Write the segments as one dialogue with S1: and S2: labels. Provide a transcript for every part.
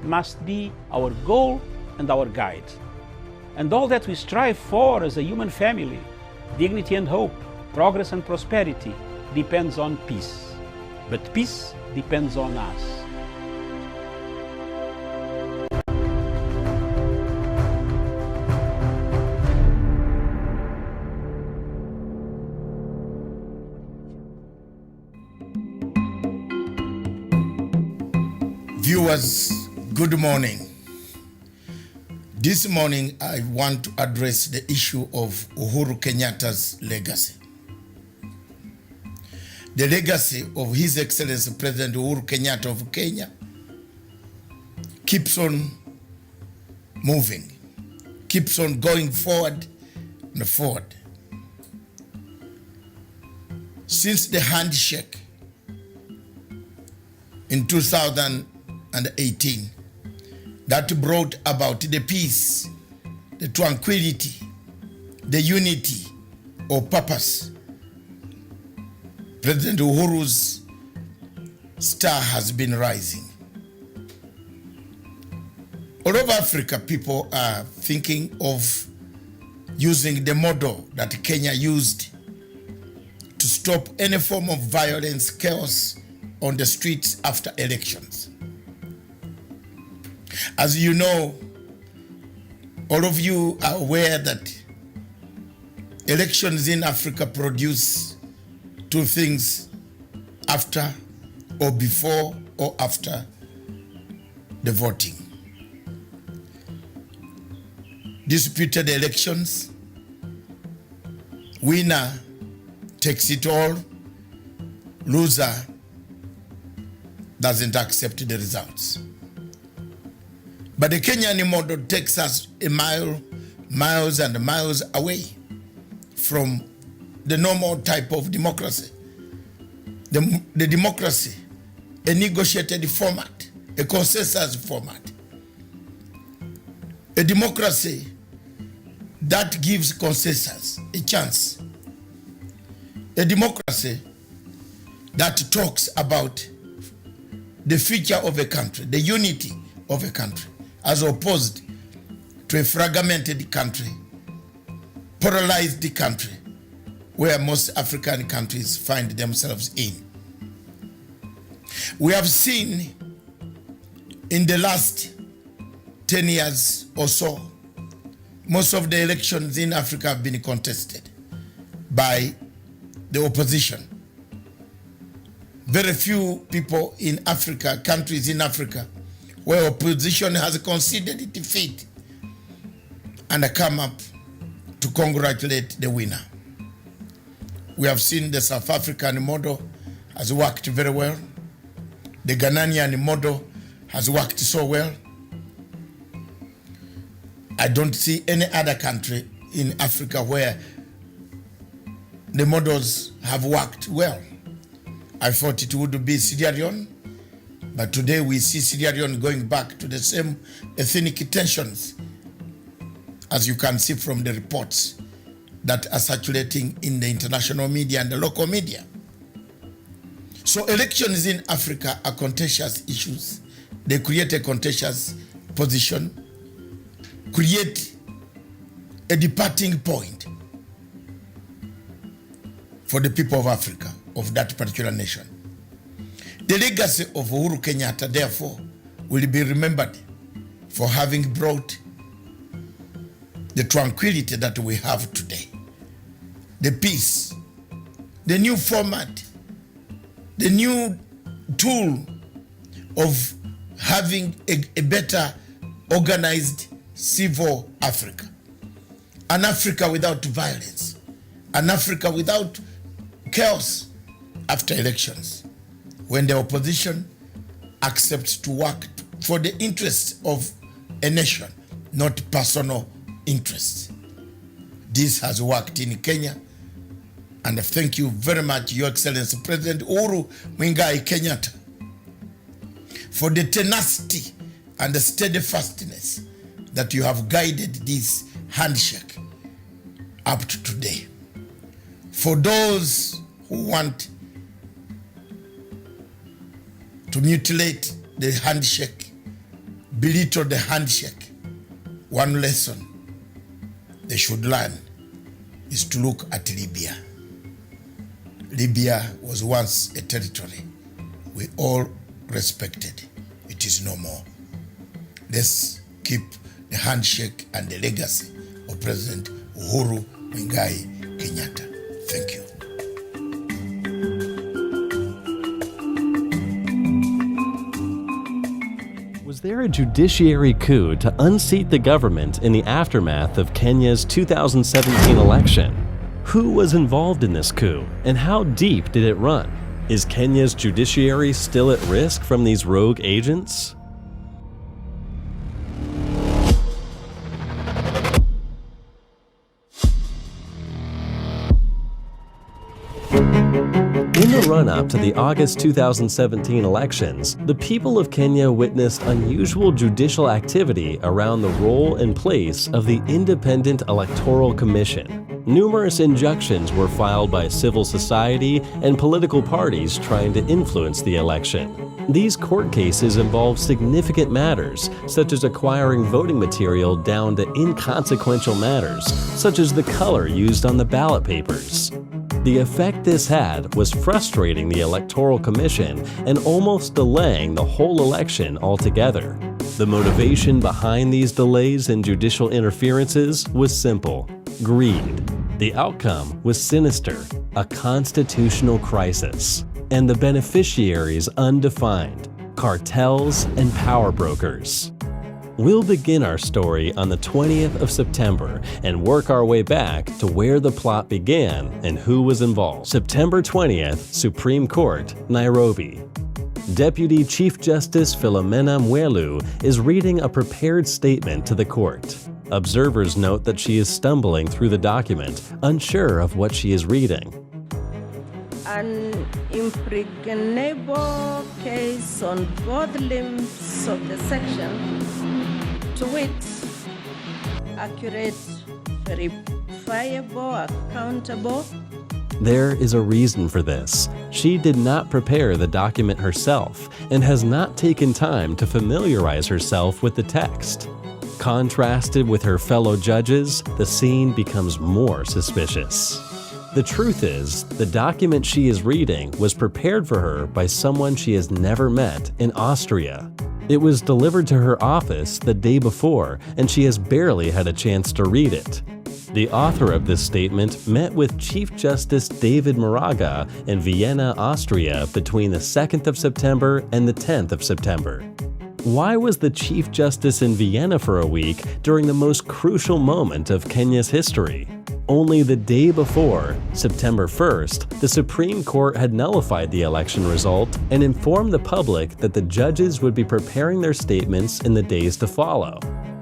S1: must be our goal and our guide. And all that we strive for as a human family, dignity and hope, progress and prosperity, depends on peace. But peace depends on us.
S2: Viewers, good morning. This morning I want to address the issue of Uhuru Kenyatta's legacy. The legacy of His Excellency President Uhuru Kenyatta of Kenya keeps on moving, keeps on going forward and forward. Since the handshake in 2018 that brought about the peace, the tranquility, the unity of purpose, President Uhuru's star has been rising. All over Africa, people are thinking of using the model that Kenya used to stop any form of violence, chaos on the streets after elections. As you know, all of you are aware that elections in Africa produce two things: after or before or after the voting. Disputed elections, winner takes it all, loser doesn't accept the results. But the Kenyan model takes us miles and miles away from the normal type of democracy. The democracy, a negotiated format, a consensus format. A democracy that gives consensus a chance. A democracy that talks about the future of a country, the unity of a country, as opposed to a fragmented country, polarized country, where most African countries find themselves in. We have seen in the last 10 years or so, most of the elections in Africa have been contested by the opposition. Very few people in Africa, countries in Africa, where opposition has conceded defeat and come up to congratulate the winner. We have seen the South African model has worked very well. The Ghanaian model has worked so well. I don't see any other country in Africa where the models have worked well. I thought it would be Sierra Leone, but today we see Sierra Leone going back to the same ethnic tensions, as you can see from the reports that are circulating in the international media and the local media. So elections in Africa are contentious issues. They create a contentious position, create a departing point for the people of Africa, of that particular nation. The legacy of Uhuru Kenyatta, therefore, will be remembered for having brought the tranquility that we have today, the peace, the new format, the new tool of having a better organized civil Africa, an Africa without violence, an Africa without chaos after elections, when the opposition accepts to work for the interests of a nation, not personal interests. This has worked in Kenya, and thank you very much, Your Excellency President Uhuru Muigai Kenyatta, for the tenacity and the steadfastness that you have guided this handshake up to today. For those who want to mutilate the handshake belittle the handshake. One lesson they should learn is to look at Libya. Libya was once a territory we all respected. It is no more. Let's keep the handshake and the legacy of President Uhuru Muigai Kenyatta. Thank you.
S3: Was there a judiciary coup to unseat the government in the aftermath of Kenya's 2017 election? Who was involved in this coup, and how deep did it run? Is Kenya's judiciary still at risk from these rogue agents? In the run-up to the August 2017 elections, the people of Kenya witnessed unusual judicial activity around the role and place of the Independent Electoral Commission. Numerous injunctions were filed by civil society and political parties trying to influence the election. These court cases involve significant matters, such as acquiring voting material down to inconsequential matters, such as the color used on the ballot papers. The effect this had was frustrating the Electoral Commission and almost delaying the whole election altogether. The motivation behind these delays and judicial interferences was simple: greed. The outcome was sinister, a constitutional crisis, and the beneficiaries undefined: cartels and power brokers. We'll begin our story on the 20th of September and work our way back to where the plot began and who was involved. September 20th, Supreme Court, Nairobi. Deputy Chief Justice Philomena Mwilu is reading a prepared statement to the court. Observers note that she is stumbling through the document, unsure of what she is reading.
S4: An impregnable case on both limbs of the section, to wit, accurate, verifiable, accountable.
S3: There is a reason for this. She did not prepare the document herself and has not taken time to familiarize herself with the text. Contrasted with her fellow judges, the scene becomes more suspicious. The truth is, the document she is reading was prepared for her by someone she has never met in Austria. It was delivered to her office the day before, and she has barely had a chance to read it. The author of this statement met with Chief Justice David Moraga in Vienna, Austria between the 2nd of September and the 10th of September. Why was the Chief Justice in Vienna for a week during the most crucial moment of Kenya's history? Only the day before, September 1st, the Supreme Court had nullified the election result and informed the public that the judges would be preparing their statements in the days to follow.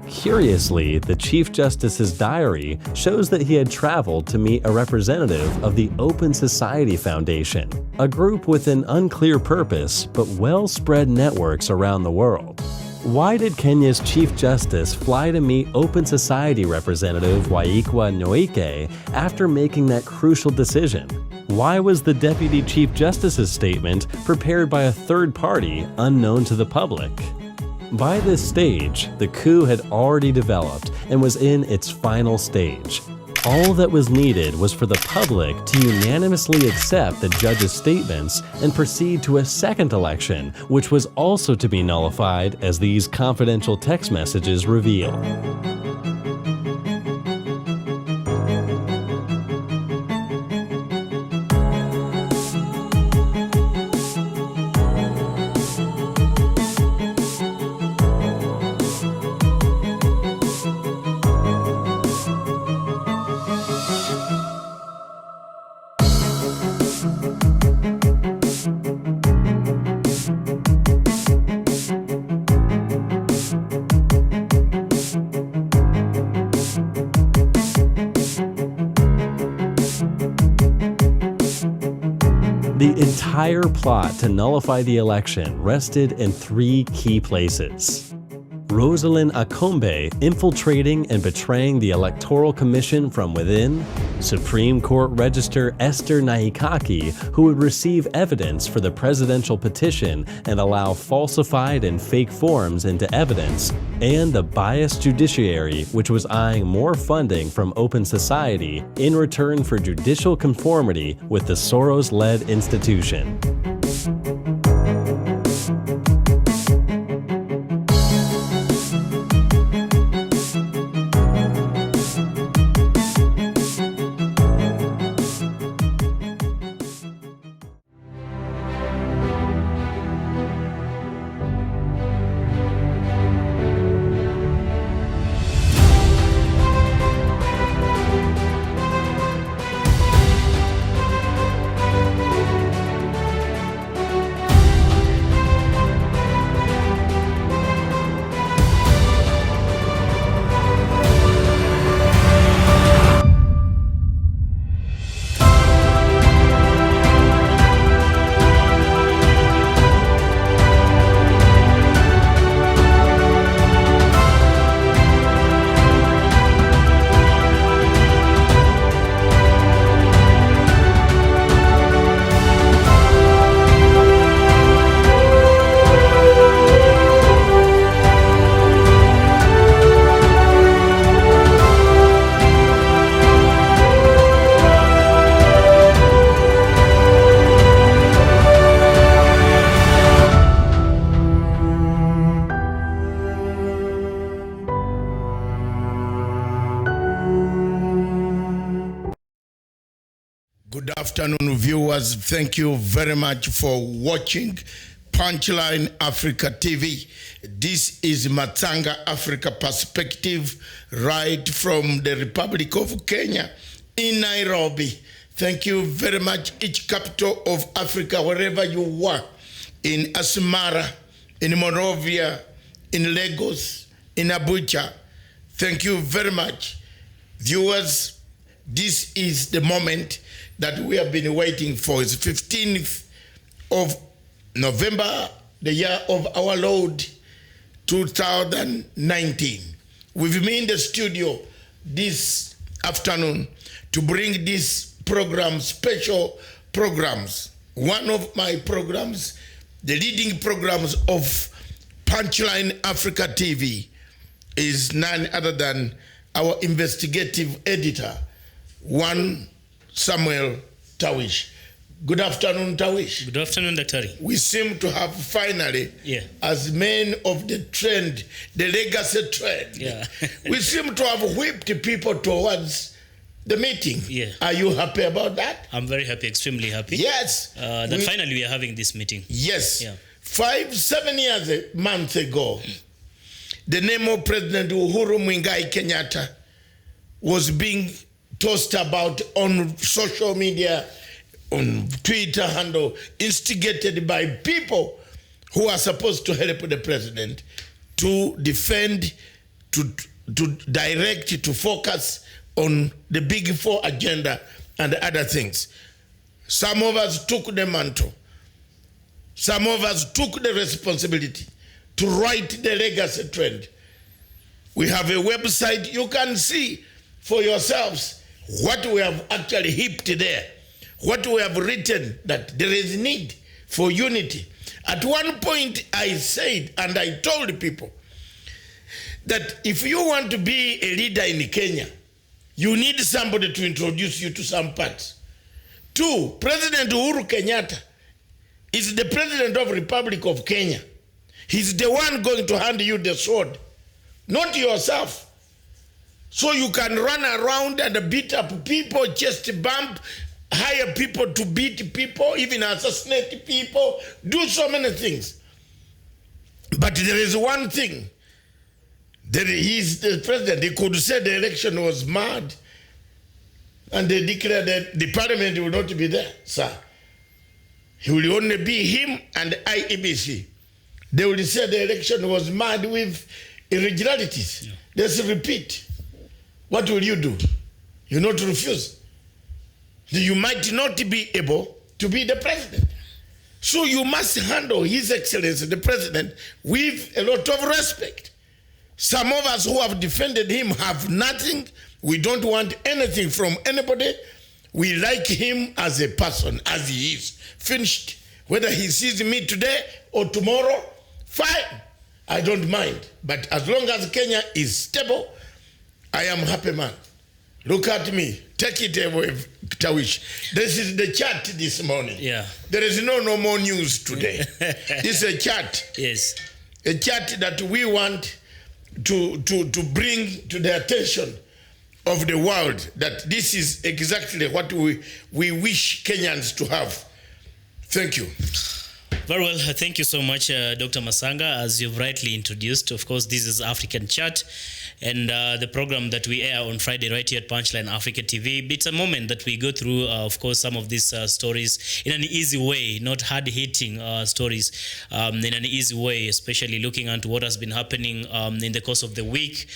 S3: Curiously, the Chief Justice's diary shows that he had traveled to meet a representative of the Open Society Foundation, a group with an unclear purpose but well-spread networks around the world. Why did Kenya's Chief Justice fly to meet Open Society representative Waikwa Noike after making that crucial decision? Why was the Deputy Chief Justice's statement prepared by a third party unknown to the public? By this stage, the coup had already developed and was in its final stage. All that was needed was for the public to unanimously accept the judge's statements and proceed to a second election, which was also to be nullified, as these confidential text messages reveal. The entire plot to nullify the election rested in three key places. Rosalind Akombe infiltrating and betraying the Electoral Commission from within, Supreme Court Register Esther Naikaki, who would receive evidence for the presidential petition and allow falsified and fake forms into evidence, and the biased judiciary, which was eyeing more funding from Open Society in return for judicial conformity with the Soros-led institution.
S2: Good afternoon, viewers. Thank you very much for watching Punchline Africa TV. This is Matsanga Africa Perspective, right from the Republic of Kenya in Nairobi. Thank you very much, each capital of Africa, wherever you are, in Asmara, in Monrovia, in Lagos, in Abuja. Thank you very much. Viewers, this is the moment that we have been waiting for. It's 15th of November, the year of our Lord, 2019. We've been in the studio this afternoon to bring this program, special programs. One of my programs, the leading programs of Punchline Africa TV, is none other than our investigative editor, one Samuel Tawish. Good afternoon, Tawish.
S5: Good afternoon, Dr.
S2: We seem to have finally, as men of the trend, the legacy trend, we seem to have whipped people towards the meeting. Are you happy about that?
S5: I'm very happy, extremely happy.
S2: Yes.
S5: That finally we are having this meeting.
S2: Yes. 7 years, a month ago, the name of President Uhuru Muigai Kenyatta was being tossed about on social media, on Twitter handle, instigated by people who are supposed to help the president to defend, to direct, to focus on the Big Four agenda and other things. Some of us took the mantle. Some of us took the responsibility to write the legacy trend. We have a website. You can see for yourselves what we have actually heaped there, what we have written, that there is need for unity. At one point I said, and I told people, that if you want to be a leader in Kenya, you need somebody to introduce you to some parts. 2, President Uhuru Kenyatta is the president of the Republic of Kenya. He's the one going to hand you the sword, not yourself. So you can run around and beat up people, chest bump, hire people to beat people, even assassinate people, do so many things. But there is one thing. He's the president. He could say the election was mad, and they declared that the parliament will not be there, sir. It will only be him and IEBC. They will say the election was mad with irregularities. Let's repeat. What will you do? You not refuse. You might not be able to be the president. So you must handle His Excellency, the president, with a lot of respect. Some of us who have defended him have nothing. We don't want anything from anybody. We like him as a person, as he is. Finished. Whether he sees me today or tomorrow, fine. I don't mind. But as long as Kenya is stable, I am happy man. Look at me. Take it away, Tawish. This is the chat this morning.
S5: Yeah.
S2: There is no more news today. This is a chat.
S5: Yes.
S2: A chat that we want to bring to the attention of the world, that this is exactly what we wish Kenyans to have. Thank you.
S5: Very well. Thank you so much, Dr. Matsanga. As you've rightly introduced, of course, this is African Chat, and the program that we air on Friday right here at Punchline Africa TV. It's a moment that we go through, of course, some of these stories in an easy way, not hard-hitting stories, in an easy way, especially looking into what has been happening in the course of the week.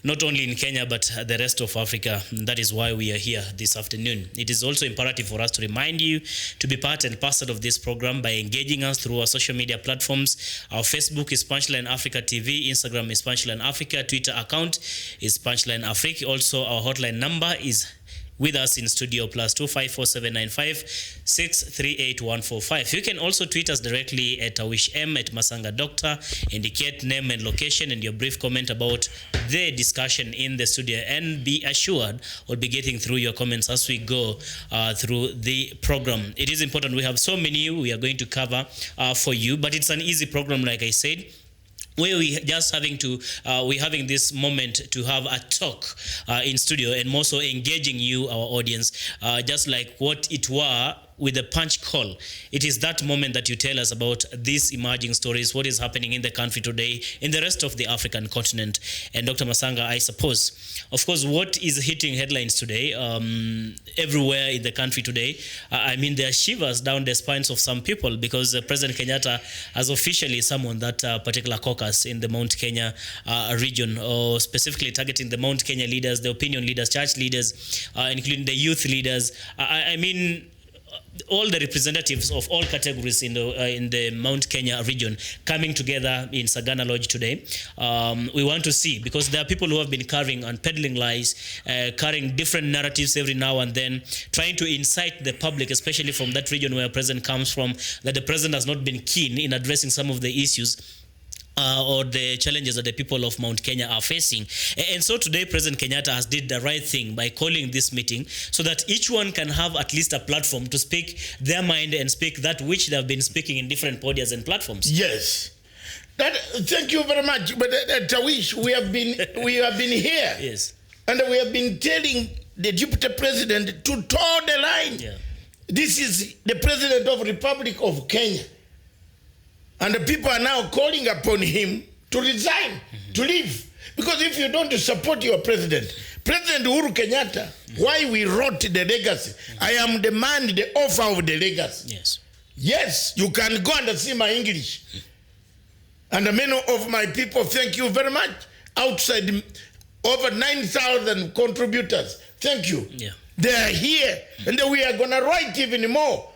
S5: Not only in Kenya, but the rest of Africa. That is why we are here this afternoon. It is also imperative for us to remind you to be part and parcel of this program by engaging us through our social media platforms. Our Facebook is Punchline Africa TV. Instagram is Punchline Africa. Twitter account is Punchline Africa. Also, our hotline number is with us in studio, +254 795 638 145. You can also tweet us directly at @WishM, at Matsanga Doctor. Indicate name and location and your brief comment about the discussion in the studio. And be assured we'll be getting through your comments as we go through the program. It is important. We have so many we are going to cover for you, but it's an easy program, like I said, where we just we're having this moment to have a talk in studio, and more so engaging you, our audience, just like what it were with the punch call. It is that moment that you tell us about these emerging stories, what is happening in the country today, in the rest of the African continent. And Dr. Matsanga, I suppose, of course, what is hitting headlines today, everywhere in the country today, I mean, there are shivers down the spines of some people, because President Kenyatta has officially summoned that particular caucus in the Mount Kenya region, or specifically targeting the Mount Kenya leaders, the opinion leaders, church leaders, including the youth leaders. I mean, all the representatives of all categories in the Mount Kenya region coming together in Sagana Lodge today. We want to see, because there are people who have been carrying and peddling lies, carrying different narratives every now and then, trying to incite the public, especially from that region where President comes from, that the President has not been keen in addressing some of the issues or the challenges that the people of Mount Kenya are facing. And so today, President Kenyatta has did the right thing by calling this meeting so that each one can have at least a platform to speak their mind and speak that which they have been speaking in different podiums and platforms.
S2: Yes. Thank you very much. But Tawish, we have been here.
S5: Yes.
S2: And we have been telling the deputy president to toe the line.
S5: Yeah.
S2: This is the president of the Republic of Kenya. And the people are now calling upon him to resign, to leave. Because if you don't support your president, President Uhuru Kenyatta, why we wrote the legacy, I am the man, the author of the legacy.
S5: Yes.
S2: Yes, you can go and see my English. And many of my people, thank you very much. Outside, over 9,000 contributors. Thank you.
S5: Yeah.
S2: They are here. And we are going to write even more.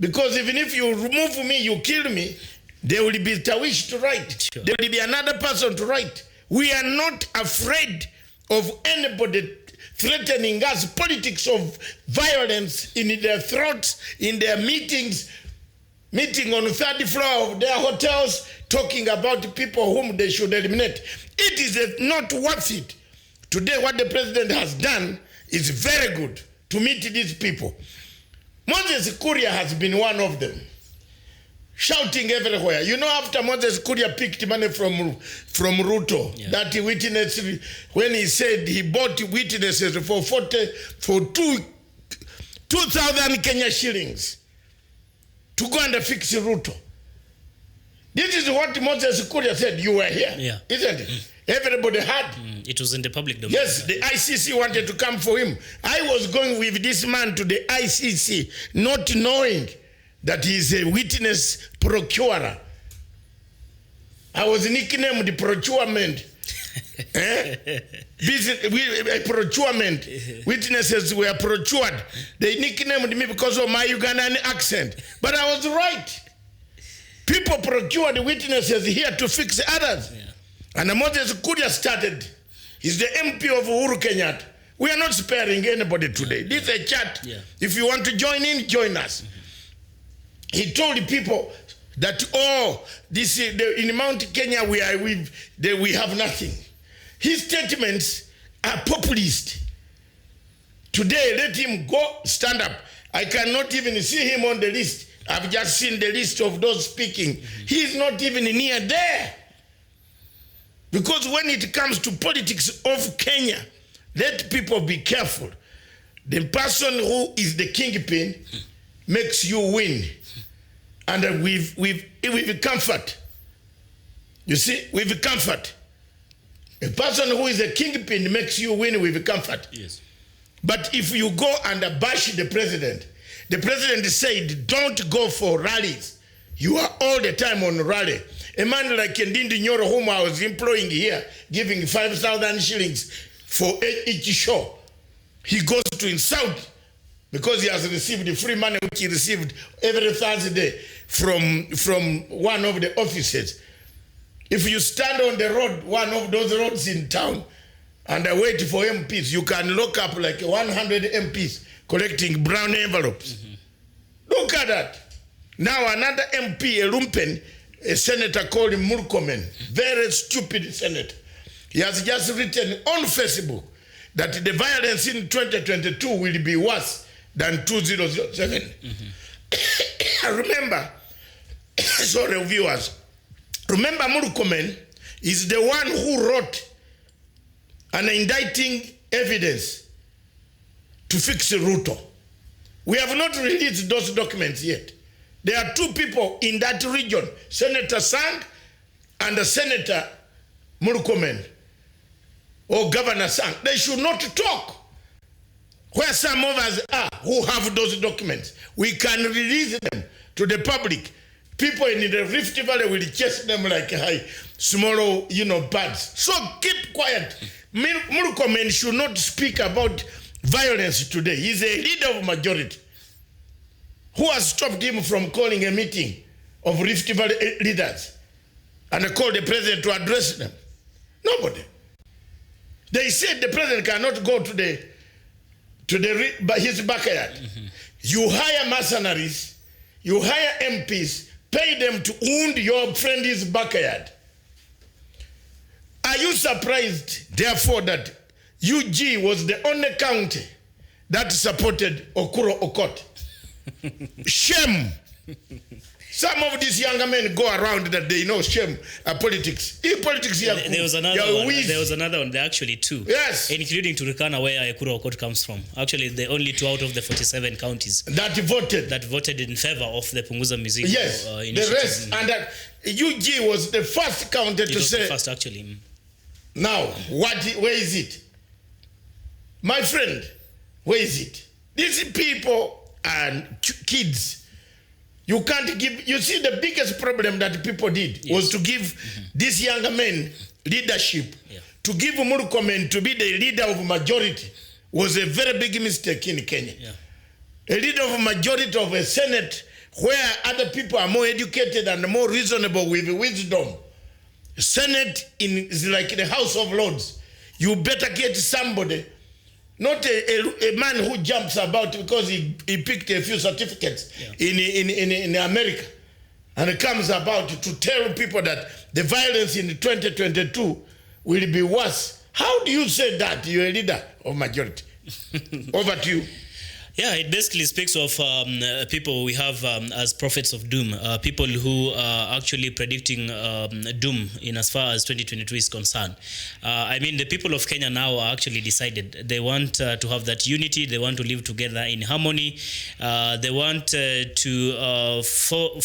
S2: Because even if you remove me, you kill me, there will be Tawish to write.
S5: Sure.
S2: There will be another person to write. We are not afraid of anybody threatening us, politics of violence in their throats, in their meetings, meeting on the third floor of their hotels, talking about people whom they should eliminate. It is not worth it. Today, what the president has done is very good to meet these people. Moses Kuria has been one of them, shouting everywhere. You know, after Moses Kuria picked money from Ruto, yeah, that he witnessed, when he said he bought witnesses for 2,000 Kenya shillings to go and fix Ruto. This is what Moses Kuria said. You were here,
S5: yeah,
S2: isn't it? Everybody had.
S5: It was in the public domain.
S2: Yes, the ICC wanted to come for him. I was going with this man to the ICC, not knowing that he is a witness procurer. I was nicknamed the procurement. Procurement. Witnesses were procured. They nicknamed me because of my Ugandan accent. But I was right. People procured witnesses here to fix others.
S5: Yeah.
S2: And Moses Kuria started. He's the MP of Uhuru Kenyatta. We are not sparing anybody today. This is a chat.
S5: Yeah.
S2: If you want to join in, join us. He told the people that, this is in Mount Kenya we have nothing. His statements are populist. Today, let him go stand up. I cannot even see him on the list. I've just seen the list of those speaking. He is not even near there. Because when it comes to politics of Kenya, let people be careful. The person who is the kingpin makes you win. And with comfort. You see, with comfort. A person who is a kingpin makes you win with comfort.
S5: Yes.
S2: But if you go and bash the president said, don't go for rallies. You are all the time on rally. A man like Ndindi Nyoro, whom I was employing here, giving 5,000 shillings for each show, he goes to insult because he has received the free money which he received every Thursday from one of the offices. If you stand on the road, one of those roads in town, and I wait for MPs, you can look up like 100 MPs collecting brown envelopes. Look at that. Now another MP, a lumpen, a senator called Murkomen, very stupid senator. He has just written on Facebook that the violence in 2022 will be worse than 2007. Remember, sorry viewers, remember Murkomen is the one who wrote an indicting evidence to fix Ruto. We have not released those documents yet. There are two people in that region, Senator Sang and Senator Murkomen, or Governor Sang. They should not talk. Where some of us are who have those documents, we can release them to the public. People in the Rift Valley will chase them like small, birds. So keep quiet. Murkomen should not speak about violence today. He's a leader of majority. Who has stopped him from calling a meeting of Rift Valley leaders and called the president to address them? Nobody. They said the president cannot go to his backyard. You hire mercenaries, you hire MPs, pay them to wound your friend's backyard. Are you surprised, therefore, that UG was the only county that supported Okuro Okot? Shame. Some of these younger men go around that they know shame politics. In politics,
S5: there was another one. There are actually two.
S2: Yes.
S5: Including Turkana, where Okuro Okot comes from. Actually, the only two out of the 47 counties
S2: that voted
S5: in favor of the Punguza Music.
S2: Yes. The rest. And that UG was the first county to say.
S5: The first, actually.
S2: Now, where is it? My friend, where is it? These people and kids, you can't give. You see, the biggest problem that people did was to give these younger men leadership. To give Murkomen to be the leader of majority was a very big mistake in Kenya. A leader of majority of a Senate where other people are more educated and more reasonable with wisdom. Senate is like the House of Lords. You better get somebody, not a man who jumps about because he picked a few certificates in America and comes about to tell people that the violence in 2022 will be worse. How do you say that? You're a leader of majority. Over to you.
S5: Yeah, it basically speaks of people we have as prophets of doom, people who are actually predicting doom in as far as 2022 is concerned. I mean, the people of Kenya now are actually decided. They want to have that unity. They want to live together in harmony. They want to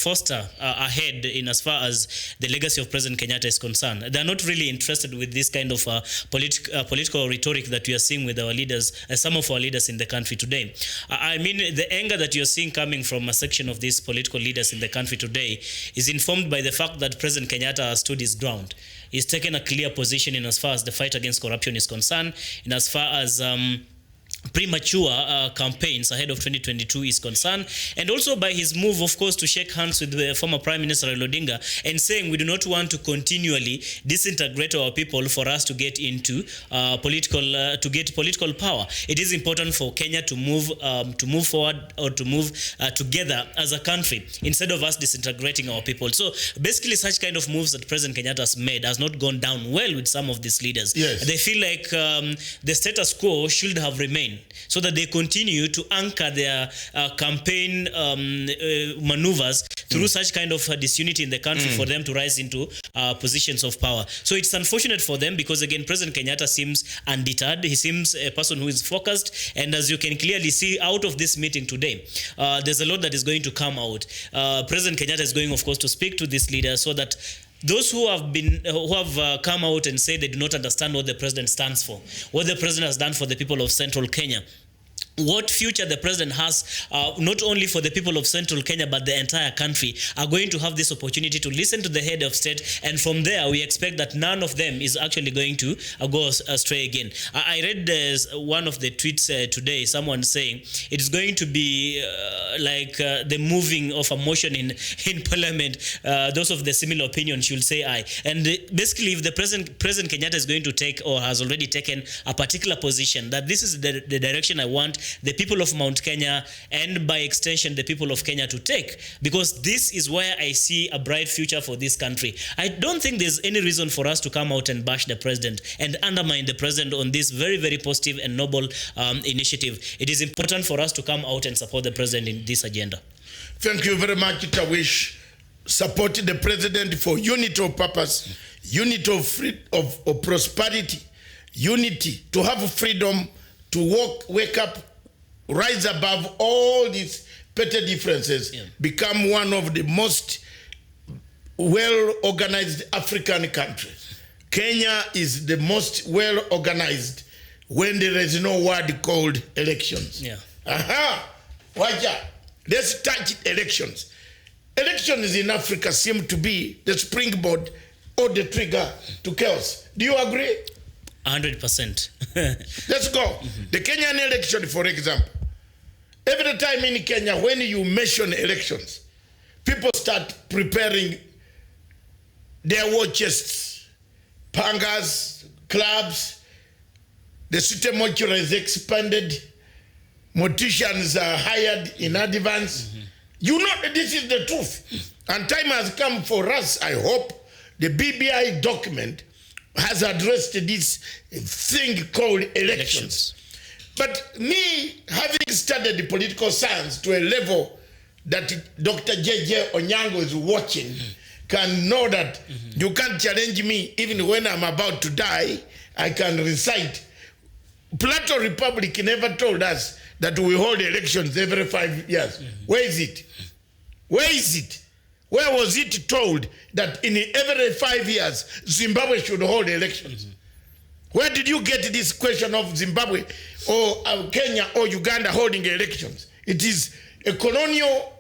S5: foster ahead in as far as the legacy of President Kenyatta is concerned. They're not really interested with this kind of political rhetoric that we are seeing with our leaders, some of our leaders in the country today. I mean, the anger that you're seeing coming from a section of these political leaders in the country today is informed by the fact that President Kenyatta has stood his ground. He's taken a clear position in as far as the fight against corruption is concerned, in as far as premature campaigns ahead of 2022 is concerned, and also by his move, of course, to shake hands with the former Prime Minister Raila Odinga and saying we do not want to continually disintegrate our people for us to get into political power. It is important for Kenya to move forward, or to move together as a country instead of us disintegrating our people. So basically, such kind of moves that President Kenyatta has made has not gone down well with some of these leaders.
S2: Yes.
S5: They feel like the status quo should have remained, so that they continue to anchor their campaign maneuvers through such kind of disunity in the country for them to rise into positions of power. So it's unfortunate for them because, again, President Kenyatta seems undeterred. He seems a person who is focused. And as you can clearly see out of this meeting today, there's a lot that is going to come out. President Kenyatta is going, of course, to speak to these leaders so that those who have come out and say they do not understand what the president stands for, what the president has done for the people of Central Kenya, what future the president has, not only for the people of Central Kenya, but the entire country, are going to have this opportunity to listen to the head of state. And from there, we expect that none of them is actually going to go astray again. I read one of the tweets today, someone saying it is going to be like the moving of a motion in parliament. Those of the similar opinion should say aye. And basically, if the President Kenyatta is going to take, or has already taken, a particular position, that this is the direction I want the people of Mount Kenya, and by extension the people of Kenya, to take, because this is where I see a bright future for this country. I don't think there's any reason for us to come out and bash the president and undermine the president on this very, very positive and noble initiative. It is important for us to come out and support the president in this agenda.
S2: Thank you very much, Tawish. Support the president for unity of purpose, unity of prosperity, unity to have freedom to wake up, rise above all these petty differences, become one of the most well-organized African countries. Kenya is the most well-organized when there is no word called elections. Waja, let's touch elections. Elections in Africa seem to be the springboard or the trigger to chaos. Do you agree?
S5: 100%.
S2: Let's go. The Kenyan election, for example. Every time in Kenya, when you mention elections, people start preparing their war chests, pangas, clubs. The city mortuary is expanded. Morticians are hired in advance. You know, this is the truth. And time has come for us, I hope, the BBI document has addressed this thing called elections. But me, having studied political science to a level that Dr. J.J. Onyango is watching, can know that you can't challenge me even when I'm about to die. I can recite. Plato Republic never told us that we hold elections every 5 years. Where is it? Where is it? Where was it told that in every 5 years, Zimbabwe should hold elections? Where did you get this question of Zimbabwe or Kenya or Uganda holding elections? It is a colonial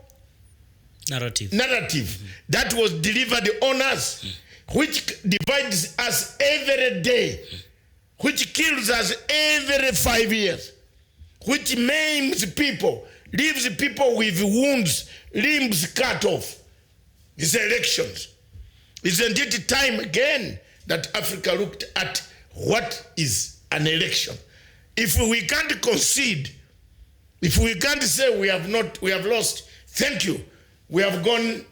S2: narrative that was delivered on us, which divides us every day, which kills us every 5 years, which maims people, leaves people with wounds, limbs cut off. It's elections. Isn't it time again that Africa looked at what is an election? If we can't concede, if we can't say we have lost, thank you. We have gone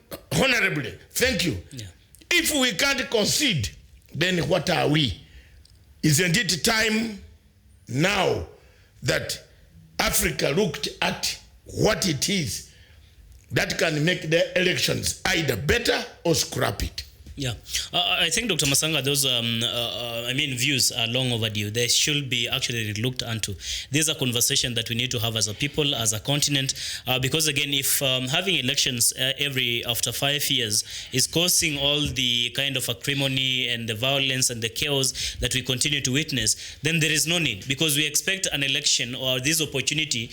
S2: honorably, thank you. If we can't concede, then what are we? Isn't it time now that Africa looked at what it is that can make the elections either better or scrap it?
S5: Yeah, I think, Dr. Matsanga, those views are long overdue. They should be actually looked into. These are conversations that we need to have as a people, as a continent, because again, if having elections after 5 years is causing all the kind of acrimony and the violence and the chaos that we continue to witness, then there is no need, because we expect an election or this opportunity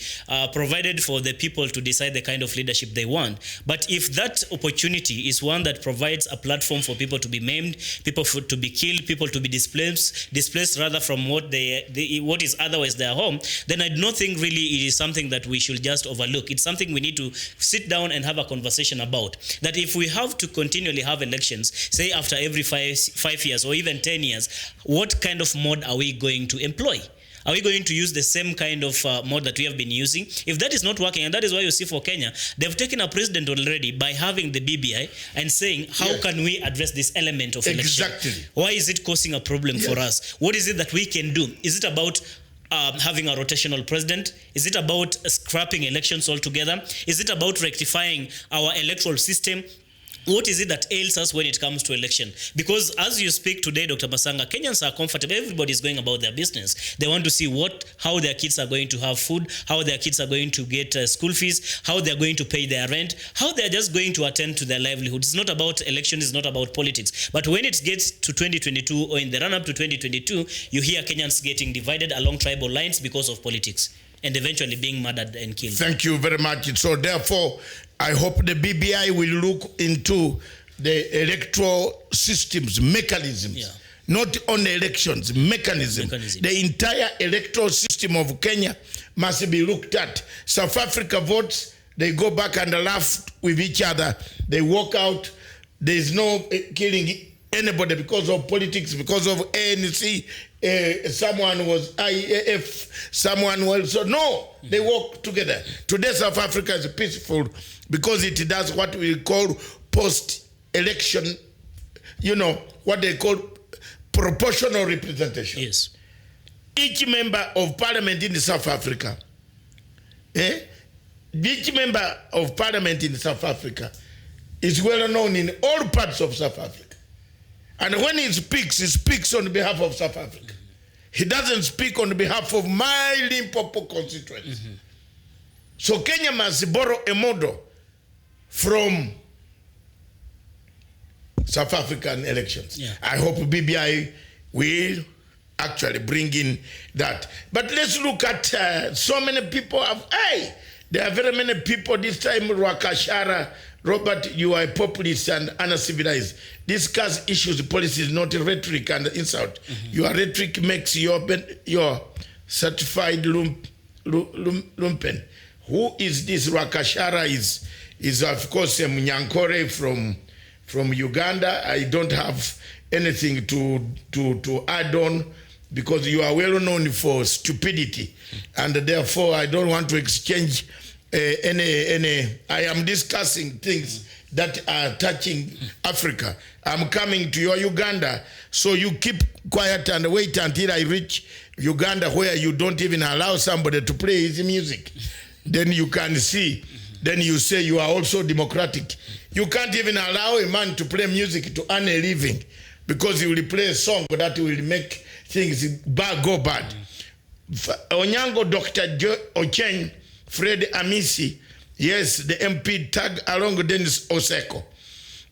S5: provided for the people to decide the kind of leadership they want. But if that opportunity is one that provides a platform for for people to be maimed, to be killed, people to be displaced rather from what is otherwise their home, then I do not think really it is something that we should just overlook. It's something we need to sit down and have a conversation about. That if we have to continually have elections, say after every 5 years or even 10 years, what kind of mode are we going to employ? Are we going to use the same kind of mode that we have been using? If that is not working, and that is why you see for Kenya, they've taken a precedent already by having the BBI and saying, how can we address this element of election?
S2: Exactly.
S5: Why is it causing a problem for us? What is it that we can do? Is it about having a rotational president? Is it about scrapping elections altogether? Is it about rectifying our electoral system? What is it that ails us when it comes to election? Because as you speak today, Dr. Matsanga, Kenyans are comfortable. Everybody is going about their business. They want to see how their kids are going to have food, how their kids are going to get school fees, how they're going to pay their rent, how they're just going to attend to their livelihood. It's not about elections, it's not about politics. But when it gets to 2022 or in the run-up to 2022, you hear Kenyans getting divided along tribal lines because of politics and eventually being murdered and killed.
S2: Thank you very much. So therefore, I hope the BBI will look into the electoral systems, mechanisms, not only elections, mechanism. The entire electoral system of Kenya must be looked at. South Africa votes, they go back and laugh with each other. They walk out. There is no killing anybody because of politics, because of ANC. Someone was IAF, someone was, so no, they work together. Today South Africa is peaceful because it does what we call post-election, what they call proportional representation.
S5: Yes.
S2: Each member of parliament in South Africa, each member of parliament in South Africa is well known in all parts of South Africa. And when he speaks on behalf of South Africa. He doesn't speak on behalf of my Limpopo constituency. So Kenya must borrow a model from South African elections. I hope BBI will actually bring in that. But let's look at so many people there are very many people this time, Rwakashara, Robert, you are a populist and uncivilized. Discuss issues, policies, not rhetoric and insult. Your rhetoric makes your certified lumpen. Who is this? Rwakashara is of course a Munyankore from Uganda. I don't have anything to add on because you are well known for stupidity, and therefore I don't want to exchange any. I am discussing things that are touching Africa. I'm coming to your Uganda, so you keep quiet and wait until I reach Uganda, where you don't even allow somebody to play his music. Then you can see. Then you say you are also democratic. You can't even allow a man to play music to earn a living because he will play a song that will make things go bad. Onyango, Dr. Ocheng, Fred Amisi, yes, the MP tag along Dennis Oseko.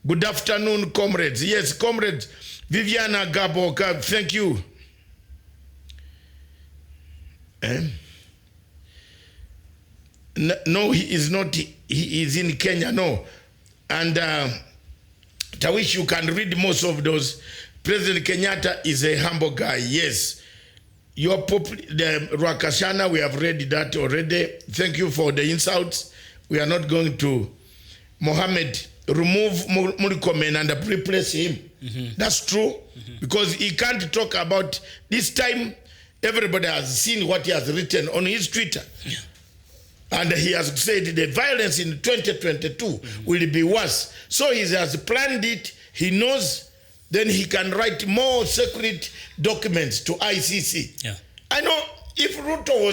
S2: Good afternoon, comrades. Yes, comrades, Viviana Gaboka, thank you. No, he is not. He is in Kenya, no. And I wish you can read most of those. President Kenyatta is a humble guy, yes. The Rwakashana, we have read that already. Thank you for the insults. We are not going to, Mohammed, remove Murikomen and replace him. That's true, because he can't talk about, this time everybody has seen what he has written on his Twitter. And he has said the violence in 2022 will be worse. So he has planned it, he knows, then he can write more secret documents to ICC. I know if Ruto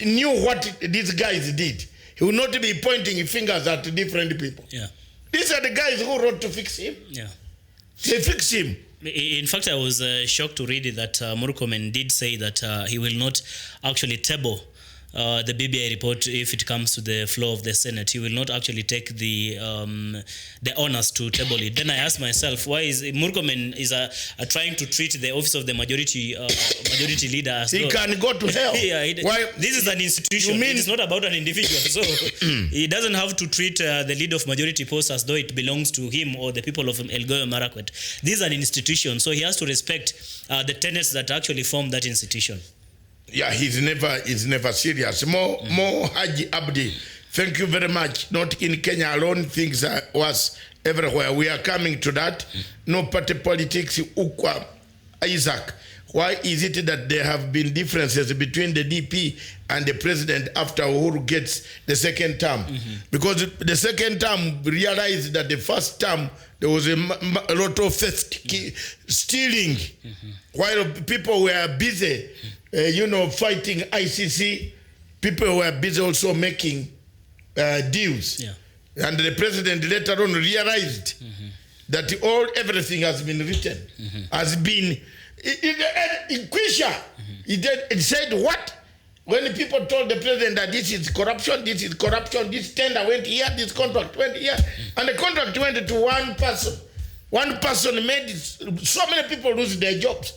S2: knew what these guys did, he would not be pointing fingers at different people. These are the guys who wrote to fix him. They fix him.
S5: In fact, I was shocked to read that Murkomen did say that he will not actually table the BBI report if it comes to the floor of the Senate. He will not actually take the honors to table it. Then I ask myself, why is Murkomen is trying to treat the office of the majority leader as
S2: he can go to hell.
S5: Why? This is an institution. It is not about an individual. So he doesn't have to treat the leader of majority post as though it belongs to him or the people of Elgeyo Marakwet. This is an institution, so he has to respect the tenets that actually form that institution.
S2: Yeah, he's never serious. More Haji Abdi. Thank you very much. Not in Kenya alone, things are worse everywhere. We are coming to that. No party politics. Ukwa Isaac. Why is it that there have been differences between the DP and the president after Uhuru gets the second term? Because the second term realized that the first term there was a lot of stealing, while people were busy, fighting ICC. People were busy also making deals, and the president later on realized that everything has been written, has been. In Quisha, he said what? When people told the president that this is corruption, this tender went here, this contract went here, and the contract went to one person. One person made so many people lose their jobs.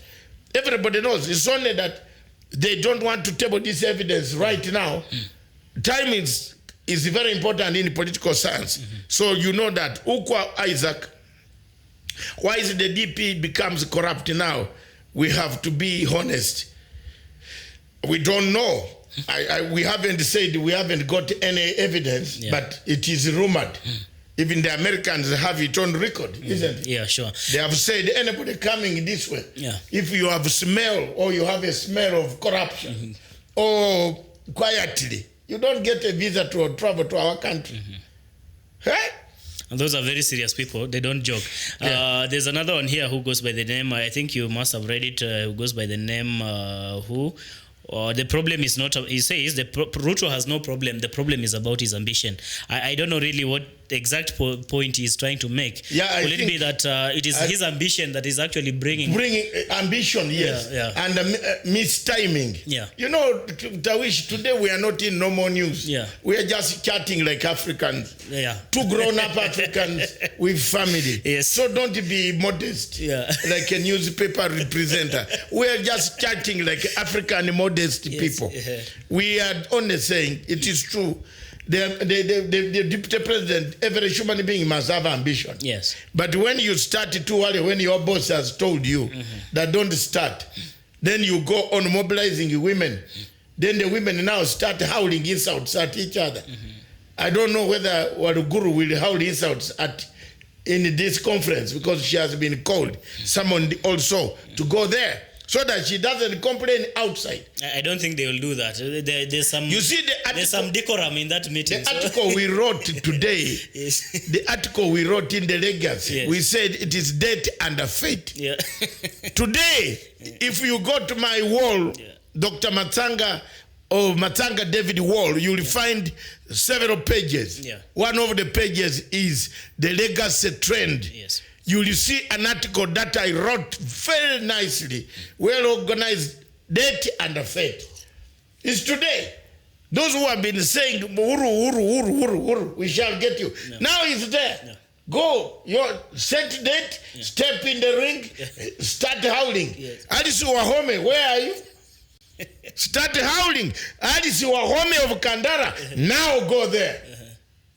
S2: Everybody knows. It's only that they don't want to table this evidence right now. Time is very important in political science. So you know that Ukwa Isaac, why is the DP becomes corrupt now? We have to be honest. We don't know. We haven't said, we haven't got any evidence, but it is rumored. Even the Americans have it on record, isn't it?
S5: Yeah, sure.
S2: They have said anybody coming this way, if you have smell or you have a smell of corruption, or quietly, you don't get a visa to travel to our country. Hey?
S5: And those are very serious people. They don't joke. There's another one here who goes by the name, I think you must have read it, who goes by the name the problem is not, he says, Ruto has no problem. The problem is about his ambition. I don't know really what exact point he's trying to make. Will it be that it is his ambition that is actually bringing
S2: ambition, yes, and mistiming. You know, Tawish, today we are not in normal news. We are just chatting like Africans. Two grown-up Africans with family. So don't be modest like a newspaper representer. We are just chatting like African modest people. We are only saying it is true. The deputy president, every human being must have ambition. But when you start too early, when your boss has told you that don't start, then you go on mobilizing women. Then the women now start howling insults at each other. I don't know whether Waruguru will howl insults in this conference because she has been called, summoned also to go there, so that she doesn't complain outside.
S5: I don't think they will do that. There's some.
S2: You see,
S5: there's some decorum in that meeting.
S2: The article we wrote today, the article we wrote in the legacy, we said it is death and a fate. Today, if you go to my wall, Dr. Matsanga or Matsanga David Wall, you will find several pages. One of the pages is the legacy trend. You will see an article that I wrote very nicely, well organized, death and fate. It's today. Those who have been saying, uru, we shall get you. Now it's there. Go, set date, step in the ring, start howling. Alice Wahome, where are you? Start howling. Alice Wahome of Kandara, now go there.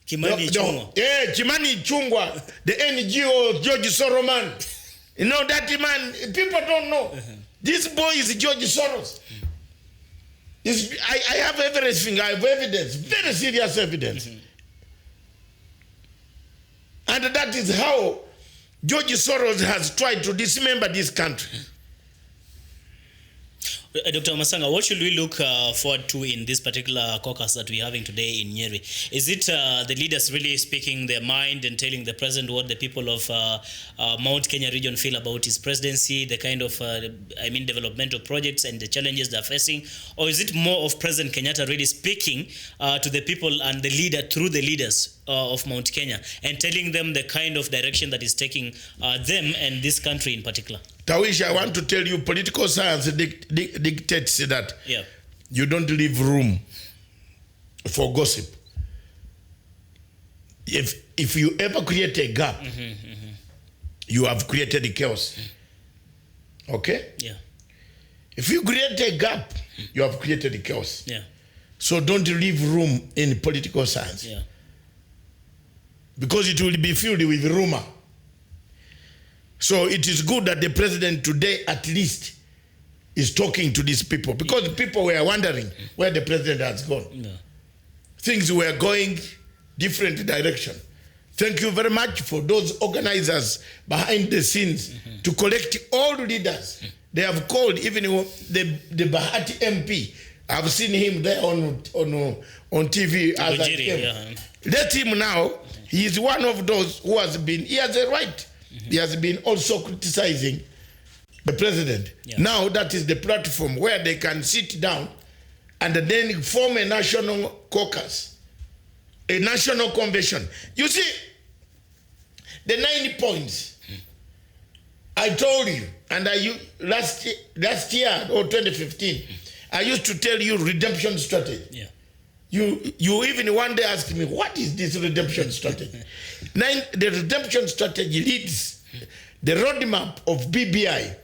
S5: Kimani Chungwa.
S2: Kimani Chungwa, the NGO, George Soros. You know that man, people don't know. This boy is George Soros. I have everything, I have evidence, very serious evidence. And that is how George Soros has tried to dismember this country.
S5: Dr. Matsanga, what should we look forward to in this particular caucus that we're having today in Nyeri? Is it the leaders really speaking their mind and telling the president what the people of Mount Kenya region feel about his presidency, the kind of, developmental projects and the challenges they're facing? Or is it more of President Kenyatta really speaking to the people and the leader through the leaders of Mount Kenya and telling them the kind of direction that is taking them and this country in particular?
S2: Tawish, I want to tell you, political science dictates that you don't leave room for gossip. If you ever create a gap, you have created chaos. Okay?
S5: Yeah.
S2: If you create a gap, you have created chaos.
S5: Yeah.
S2: So don't leave room in political science.
S5: Yeah.
S2: Because it will be filled with rumor. So it is good that the president today at least is talking to these people, because people were wondering where the president has gone.
S5: Yeah.
S2: Things were going different direction. Thank you very much for those organizers behind the scenes to collect all leaders. They have called even the Bahati MP. I've seen him there on TV as I came.
S5: Yeah.
S2: Let him now. He is one of those who has been. He has a right. He has been also criticizing the president.
S5: Yeah.
S2: Now that is the platform where they can sit down and then form a national caucus, a national convention. You see, the 9 points I told you, and last year or 2015, I used to tell you redemption strategy.
S5: Yeah.
S2: You even one day asked me, what is this redemption strategy? The redemption strategy leads, the roadmap of BBI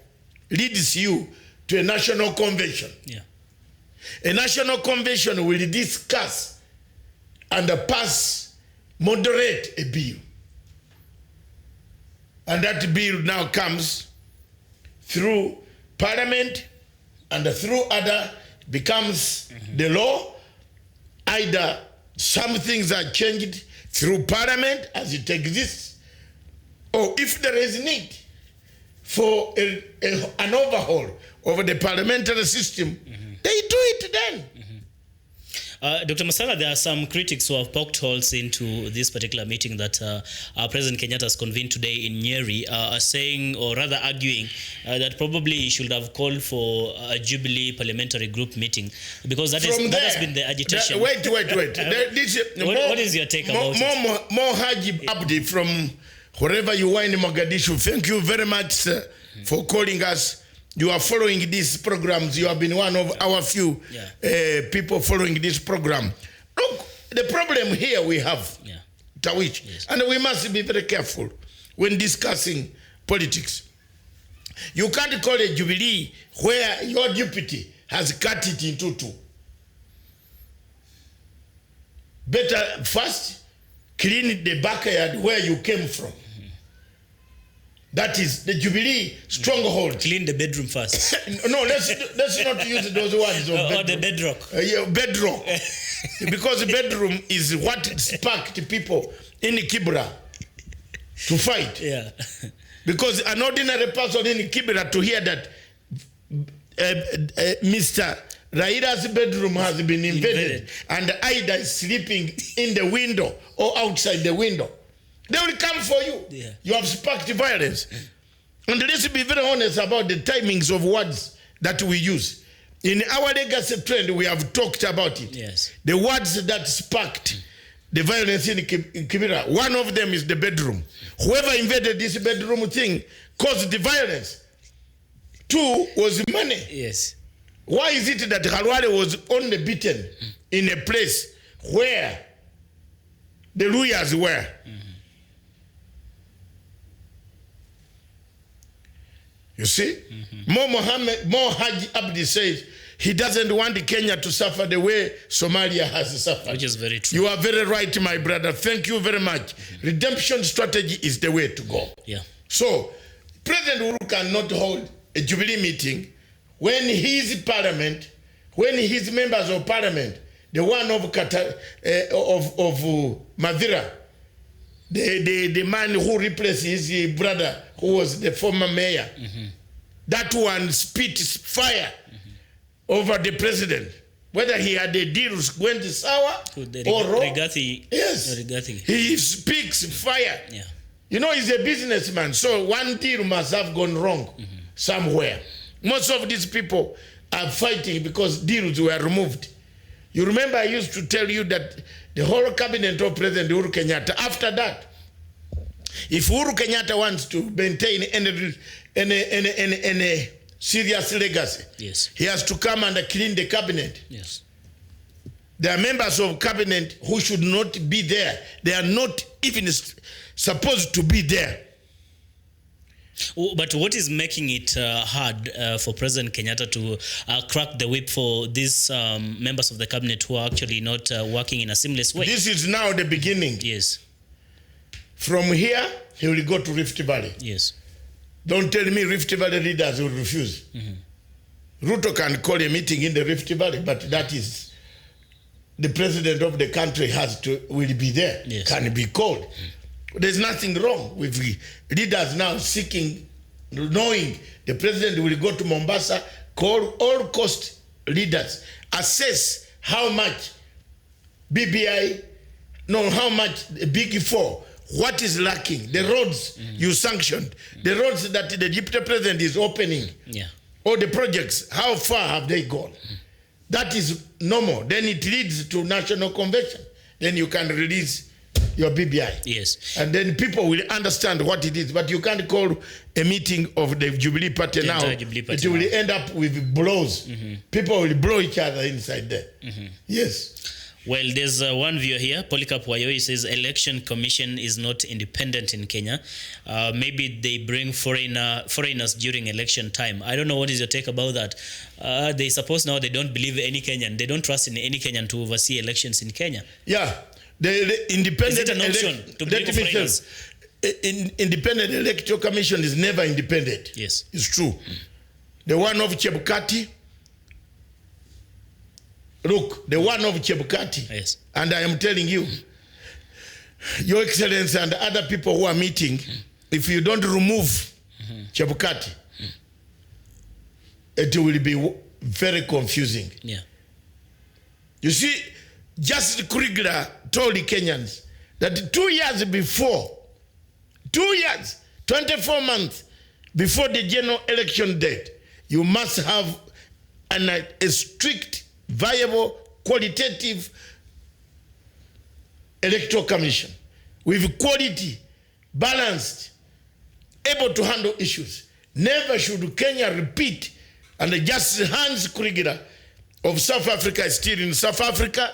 S2: leads you to a national convention.
S5: Yeah.
S2: A national convention will discuss and moderate a bill. And that bill now comes through parliament and through other, becomes the law. Either some things are changed through parliament as it exists, or if there is need for an overhaul of the parliamentary system, they do it then.
S5: Dr. Matsanga, there are some critics who have poked holes into this particular meeting that President Kenyatta has convened today in Nyeri, saying, or rather arguing, that probably he should have called for a Jubilee parliamentary group meeting, because that has been the agitation.
S2: Wait.
S5: What is your take about it?
S2: More Haji Abdi from wherever you are in Mogadishu. Thank you very much, sir, for calling us. You are following these programs. You have been one of our few people following this program. Look, the problem here we have, Tawich, and we must be very careful when discussing politics. You can't call a Jubilee where your deputy has cut it into two. Better first clean the backyard where you came from. That is the Jubilee stronghold.
S5: Clean the bedroom first.
S2: No, let's not use those words.
S5: Or the bedrock.
S2: Bedrock. Because the bedroom is what sparked people in Kibra to fight.
S5: Yeah.
S2: Because an ordinary person in Kibra to hear that Mr. Raila's bedroom has been invaded and Aida is sleeping in the window or outside the window, they will come for you.
S5: Yeah.
S2: You have sparked violence. And let's be very honest about the timings of words that we use. In our legacy trend, we have talked about it.
S5: Yes.
S2: The words that sparked the violence in Kibera, one of them is the bedroom. Whoever invaded this bedroom thing caused the violence. Two was money.
S5: Yes.
S2: Why is it that Halwale was only beaten in a place where the lawyers were? You see? More Haji Abdi says he doesn't want Kenya to suffer the way Somalia has suffered.
S5: Which is very true.
S2: You are very right, my brother. Thank you very much. Redemption strategy is the way to go.
S5: Yeah.
S2: So, President Uhuru cannot hold a Jubilee meeting when his parliament, when his members of parliament, the one of Madira, the man who replaced his brother, who was the former mayor, that one spit fire over the president. Whether he had a deal went sour or raw. Yes. He speaks fire.
S5: Yeah.
S2: You know, he's a businessman, so one deal must have gone wrong somewhere. Most of these people are fighting because deals were removed. You remember I used to tell you that the whole cabinet of President Uhuru Kenyatta, after that, if Uhuru Kenyatta wants to maintain any serious legacy,
S5: yes,
S2: he has to come and clean the cabinet.
S5: Yes.
S2: There are members of cabinet who should not be there. They are not even supposed to be there.
S5: But what is making it hard for President Kenyatta to crack the whip for these members of the cabinet who are actually not working in a seamless way?
S2: This is now the beginning.
S5: Yes.
S2: From here, he will go to Rift Valley.
S5: Yes.
S2: Don't tell me Rift Valley leaders will refuse. Ruto can call a meeting in the Rift Valley, but that is the president of the country will be there.
S5: Yes.
S2: Can be called. There's nothing wrong with leaders now seeking, knowing the president will go to Mombasa, call all cost leaders, assess how much how much Big Four, what is lacking, the roads you sanctioned, the roads that the deputy president is opening, all the projects, how far have they gone? That is normal. Then it leads to national convention. Then you can release your BBI.
S5: Yes.
S2: And then people will understand what it is. But you can't call a meeting of the Jubilee Party now. It will end up with blows. People will blow each other inside there. Yes.
S5: Well, there's one viewer here, Polycarp Wayoi, says election commission is not independent in Kenya. Maybe they bring foreigners during election time. I don't know, what is your take about that? They suppose now they don't believe any Kenyan. They don't trust in any Kenyan to oversee elections in Kenya.
S2: Yeah. The independent...
S5: Is it an option to bring foreigners?
S2: Independent electoral commission is never independent.
S5: Yes.
S2: It's true. The one of Chebukati... Look, the one of Chebukati,
S5: yes.
S2: And I am telling you, Your Excellency and other people who are meeting, if you don't remove Chebukati, it will be very confusing.
S5: Yeah.
S2: You see, Justice Kurigla told the Kenyans that 2 years before, 2 years, 24 months before the general election date, you must have a strict, viable, qualitative electoral commission with quality, balanced, able to handle issues. Never should Kenya repeat, and Justice Hans Kurigla of South Africa is still in South Africa.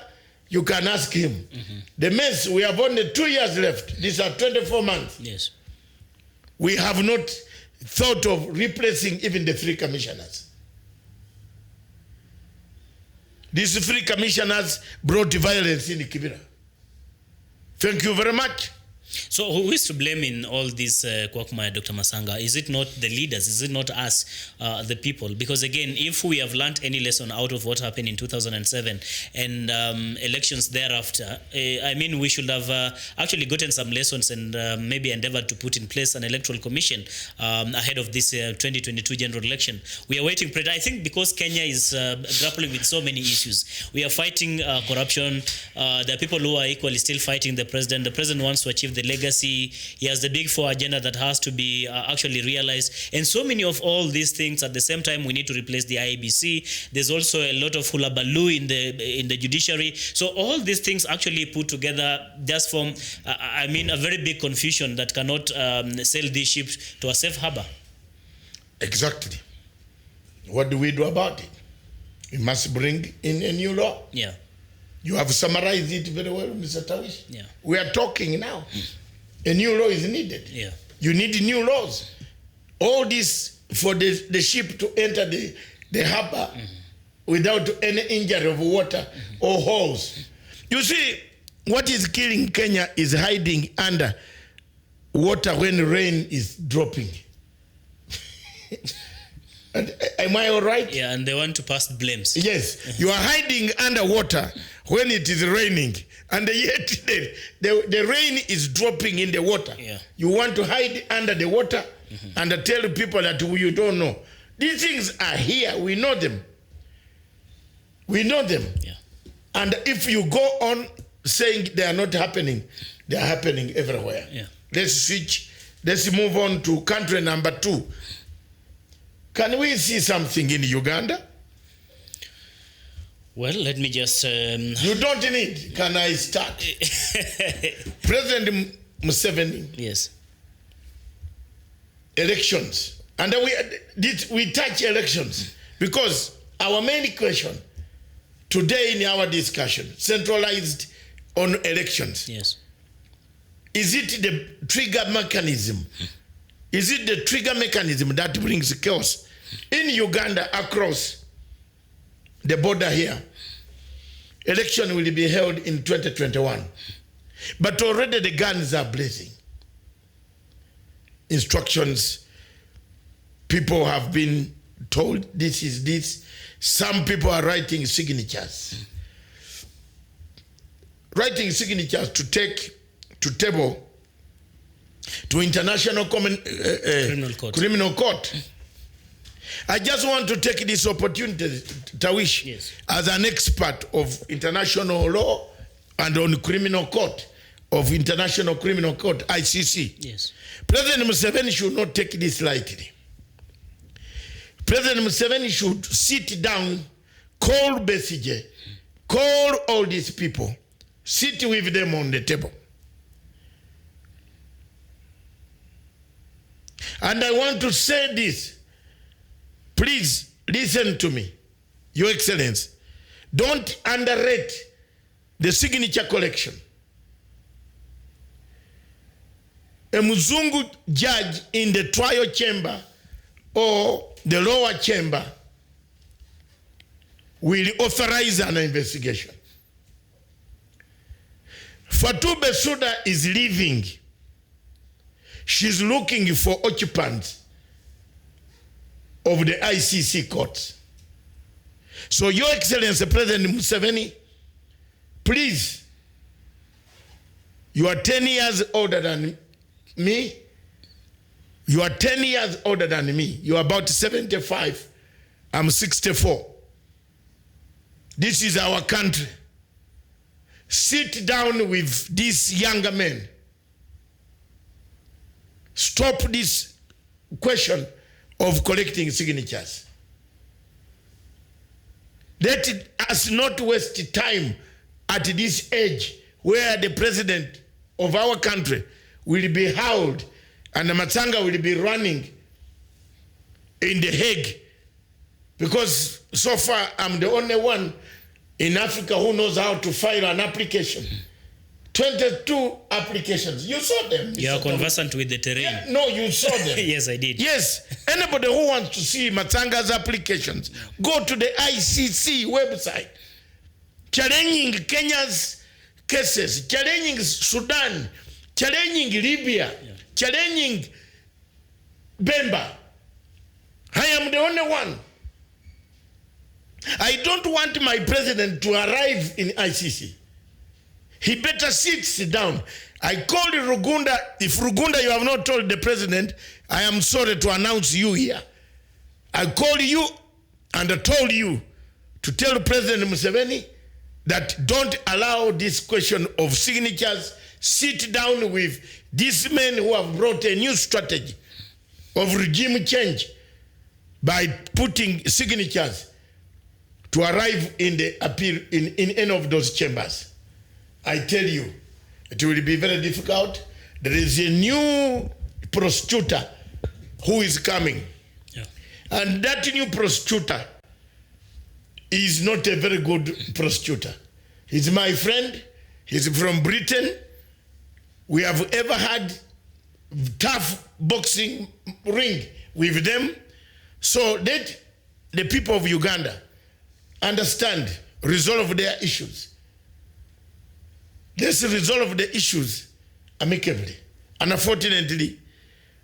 S2: You can ask him. The mess, we have only 2 years left. These are 24 months.
S5: Yes.
S2: We have not thought of replacing even the 3 commissioners. These 3 commissioners brought violence in Kibera. Thank you very much.
S5: So who is to blame in all this quagmire, Dr. Matsanga? Is it not the leaders? Is it not us, the people? Because again, if we have learned any lesson out of what happened in 2007 and elections thereafter, I mean, we should have actually gotten some lessons and maybe endeavored to put in place an electoral commission ahead of this 2022 general election. We are waiting. I think because Kenya is grappling with so many issues. We are fighting corruption. There are people who are equally still fighting the president. The president wants to achieve the legacy. He has the Big Four agenda that has to be actually realized. And so many of all these things at the same time, we need to replace the IEBC. There's also a lot of hullabaloo in the judiciary. So all these things actually put together just form, I mean, a very big confusion that cannot sail these ships to a safe harbor.
S2: Exactly. What do we do about it? We must bring in a new law.
S5: Yeah.
S2: You have summarized it very well, Mr. Tawish.
S5: Yeah.
S2: We are talking now. A new law is needed.
S5: Yeah.
S2: You need new laws. All this for the ship to enter the harbor without any injury of water or holes. You see, what is killing Kenya is hiding under water when rain is dropping. Am I all right?
S5: Yeah, and they want to pass blames.
S2: Yes, you are hiding underwater when it is raining, and yet the rain is dropping in the water.
S5: Yeah.
S2: You want to hide under the water and tell people that you don't know. These things are here. We know them. We know them.
S5: Yeah.
S2: And if you go on saying they are not happening, they are happening everywhere.
S5: Yeah.
S2: Let's switch. Let's move on to country number 2. Can we see something in Uganda?
S5: Well, let me just...
S2: You don't need. Can I start? President Museveni.
S5: Yes.
S2: Elections. And then we touch elections because our main question, today in our discussion, centralized on elections.
S5: Yes.
S2: Is it the trigger mechanism? Is it the trigger mechanism that brings chaos in Uganda across the border here? Election will be held in 2021. But already the guns are blazing. Instructions, people have been told this is this. Some people are writing signatures. Writing signatures to take to table to international criminal court. I just want to take this opportunity, Tawish,
S5: yes,
S2: as an expert of international law and on criminal court, of International Criminal Court, ICC.
S5: Yes.
S2: President Museveni should not take this lightly. President Museveni should sit down, call Besigye, call all these people, sit with them on the table. And I want to say this. Please listen to me, Your Excellency. Don't underrate the signature collection. A Muzungu judge in the trial chamber or the lower chamber will authorize an investigation. Fatou Bensouda is leaving. She's looking for occupants of the ICC courts. So, Your Excellency President Museveni, please, you are 10 years older than me. You are 10 years older than me. You are about 75. I'm 64. This is our country. Sit down with these younger men. Stop this question of collecting signatures. Let us not waste time at this age where the president of our country will be held and the Matsanga will be running in The Hague, because so far I'm the only one in Africa who knows how to file an application. 22 applications. You saw them.
S5: You are conversant with the terrain.
S2: Yeah, no, you saw them.
S5: Yes, I did.
S2: Yes. Anybody who wants to see Matsanga's applications, go to the ICC website. Challenging Kenya's cases, challenging Sudan, challenging Libya, challenging Bemba. I am the only one. I don't want my president to arrive in ICC. He better sit down. I called Rugunda. If Rugunda, you have not told the president, I am sorry to announce you here. I called you and I told you to tell President Museveni that don't allow this question of signatures. Sit down with these men who have brought a new strategy of regime change by putting signatures to arrive in the appeal in any of those chambers. I tell you, it will be very difficult. There is a new prosecutor who is coming.
S5: Yeah.
S2: And that new prosecutor is not a very good prosecutor. He's my friend. He's from Britain. We have ever had tough boxing ring with them. So let the people of Uganda understand, resolve their issues. Let's resolve the issues amicably. And unfortunately,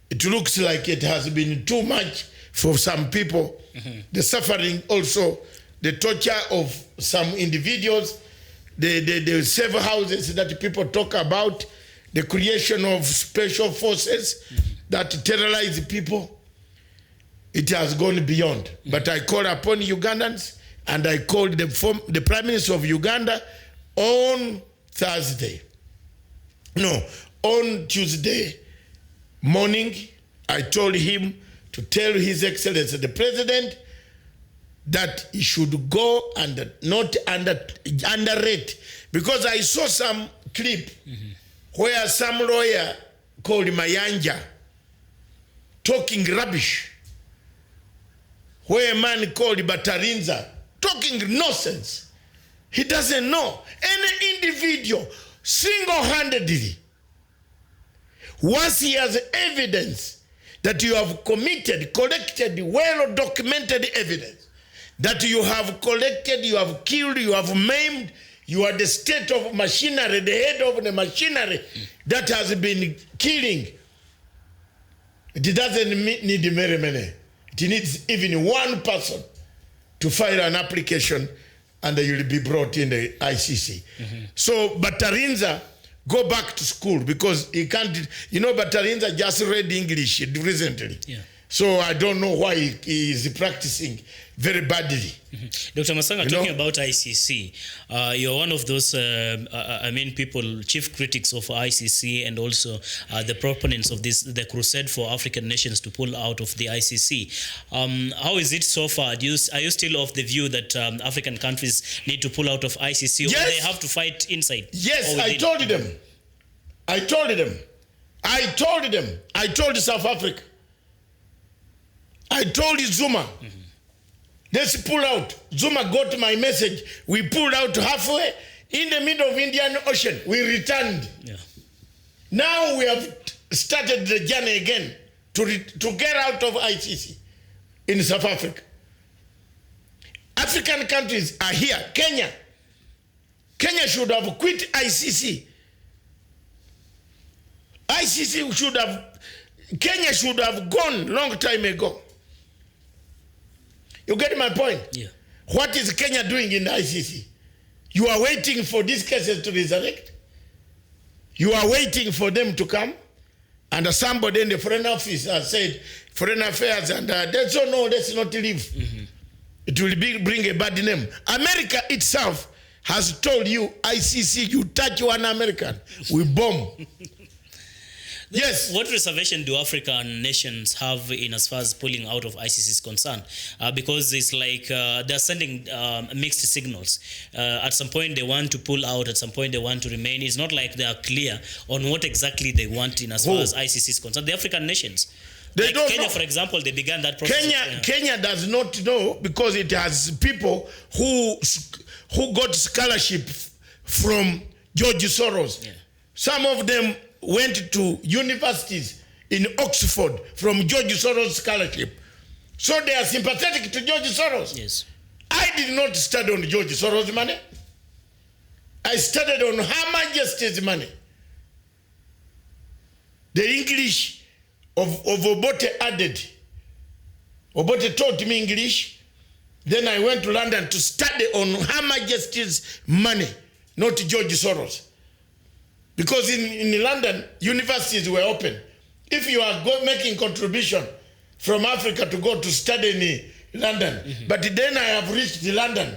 S2: it looks like it has been too much for some people. Mm-hmm. The suffering also, the torture of some individuals, the safe houses that people talk about, the creation of special forces that terrorize people. It has gone beyond. Mm-hmm. But I call upon Ugandans, and I called the Prime Minister of Uganda on Thursday. No, on Tuesday morning, I told him to tell His Excellency the President that he should go and not underrate. Because I saw some clip where some lawyer called Mayanja talking rubbish, where a man called Batarinza talking nonsense. He doesn't know. Any individual, single-handedly, once he has evidence that you have committed, collected well-documented evidence, that you have collected, you have killed, you have maimed, you are the state of machinery, the head of the machinery that has been killing. It doesn't need very many. It needs even one person to file an application and you will be brought in the ICC. So Batarinza, go back to school because he can't, you know, Batarinza just read English recently. Yeah. So I don't know why he is practicing very badly.
S5: Dr. Matsanga, talking about ICC, you're one of those, people, chief critics of ICC and also the proponents of this, the crusade for African nations to pull out of the ICC. How is it so far? Are you still of the view that African countries need to pull out of ICC, or they have to fight inside?
S2: Yes, I told them. I told South Africa. I told Zuma, let's pull out. Zuma got my message. We pulled out halfway in the middle of Indian Ocean. We returned. Yeah. Now we have started the journey again to get out of ICC in South Africa. African countries are here. Kenya should have quit ICC. Kenya should have gone long time ago. You get my point? Yeah. What is Kenya doing in the ICC? You are waiting for these cases to resurrect? You are waiting for them to come? And somebody in the Foreign Office has said, Foreign Affairs, and that's no, let's not leave. It will bring a bad name. America itself has told you, ICC, you touch one American, we bomb. Yes.
S5: What reservation do African nations have in as far as pulling out of ICC is concerned? Because it's like they're sending mixed signals. At some point they want to pull out, at some point they want to remain. It's not like they are clear on what exactly they want in as far as ICC is concerned. The African nations.
S2: They don't
S5: Kenya,
S2: know.
S5: For example, they began that process.
S2: Kenya does not know because it has people who got scholarship from George Soros. Yeah. Some of them went to universities in Oxford from George Soros scholarship. So they are sympathetic to George Soros.
S5: Yes.
S2: I did not study on George Soros' money. I studied on Her Majesty's money. The English of Obote added. Obote taught me English. Then I went to London to study on Her Majesty's money, not George Soros. Because in London, universities were open. If you are making contribution from Africa to go to study in London, but then I have reached London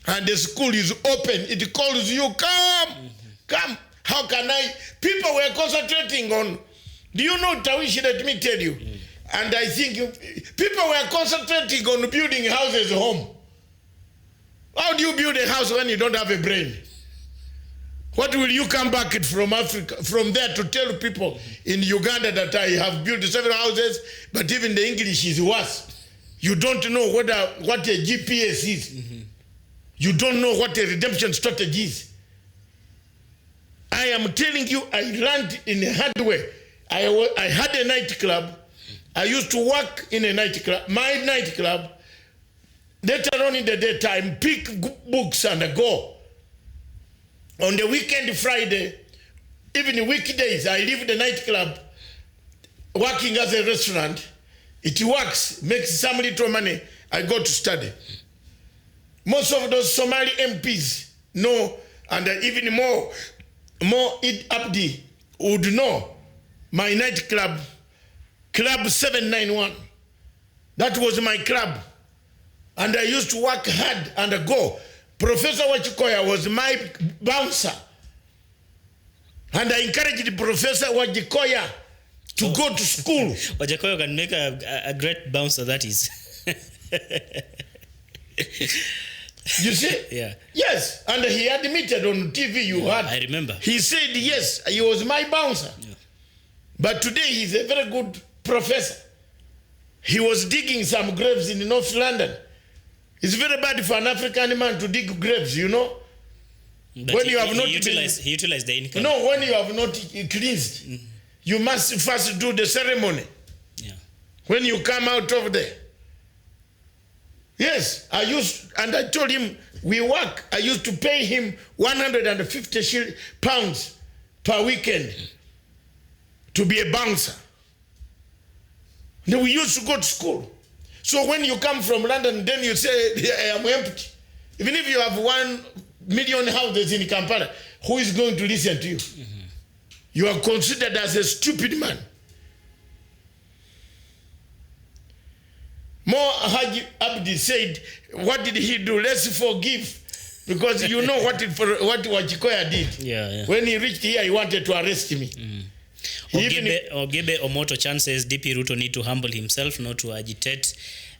S2: and the school is open, it calls you, come. How can I? People were concentrating on, do you know Tawishi, let me tell you. And I think people were concentrating on building houses home. How do you build a house when you don't have a brain? What will you come back from Africa, from there to tell people in Uganda that I have built several houses, but even the English is worse? You don't know what a GPS is. You don't know what a redemption strategy is. I am telling you, I learned in a hard way. I had a nightclub. I used to work in a nightclub. My nightclub, later on in the daytime, pick books and go. On the weekend, Friday, even weekdays, I leave the nightclub, working as a restaurant. It works, makes some little money. I go to study. Most of those Somali MPs know, and even more Eid Abdi would know my nightclub, Club 791. That was my club. And I used to work hard and go. Professor Wachikoya was my bouncer. And I encouraged Professor Wachikoya to go to school.
S5: Wachikoya can make a great bouncer, that is.
S2: You see?
S5: Yeah.
S2: Yes. And he admitted on TV,
S5: I remember.
S2: He said, yes, he was my bouncer. Yeah. But today he's a very good professor. He was digging some graves in North London. It's very bad for an African man to dig graves, you know.
S5: But
S2: when you have not
S5: he utilized the income.
S2: No, when you have not cleansed, you must first do the ceremony.
S5: Yeah.
S2: When you come out of there. Yes, and I told him, we work. I used to pay him 150 pounds per weekend to be a bouncer. Then we used to go to school. So when you come from London, then you say, I am empty. Even if you have 1 million houses in Kampala, who is going to listen to you? You are considered as a stupid man. More Haji Abdi said, what did he do? Let's forgive. Because you know what Wachikoya did.
S5: Yeah.
S2: When he reached here, he wanted to arrest me.
S5: Ogebe Omoto Chan says DP Ruto need to humble himself, not to agitate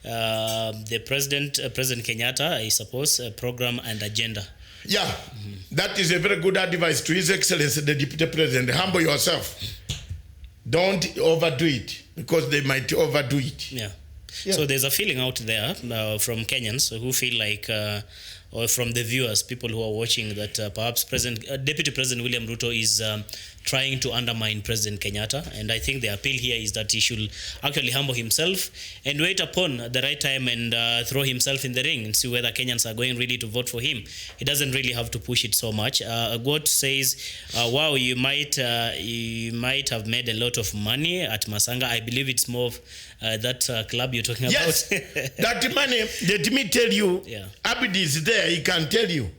S5: the President Kenyatta, I suppose, program and agenda.
S2: Yeah, that is a very good advice to His Excellency, the Deputy President. Humble yourself. Don't overdo it, because they might overdo it.
S5: Yeah. So there's a feeling out there from Kenyans who feel like, or from the viewers, people who are watching, that perhaps Deputy President William Ruto is trying to undermine President Kenyatta. And I think the appeal here is that he should actually humble himself and wait upon the right time and throw himself in the ring and see whether Kenyans are going really to vote for him. He doesn't really have to push it so much. God says, wow, you might have made a lot of money at Matsanga. I believe it's more of that club you're talking about.
S2: Yes, that money, let me tell you, Abdi is there, he can tell you.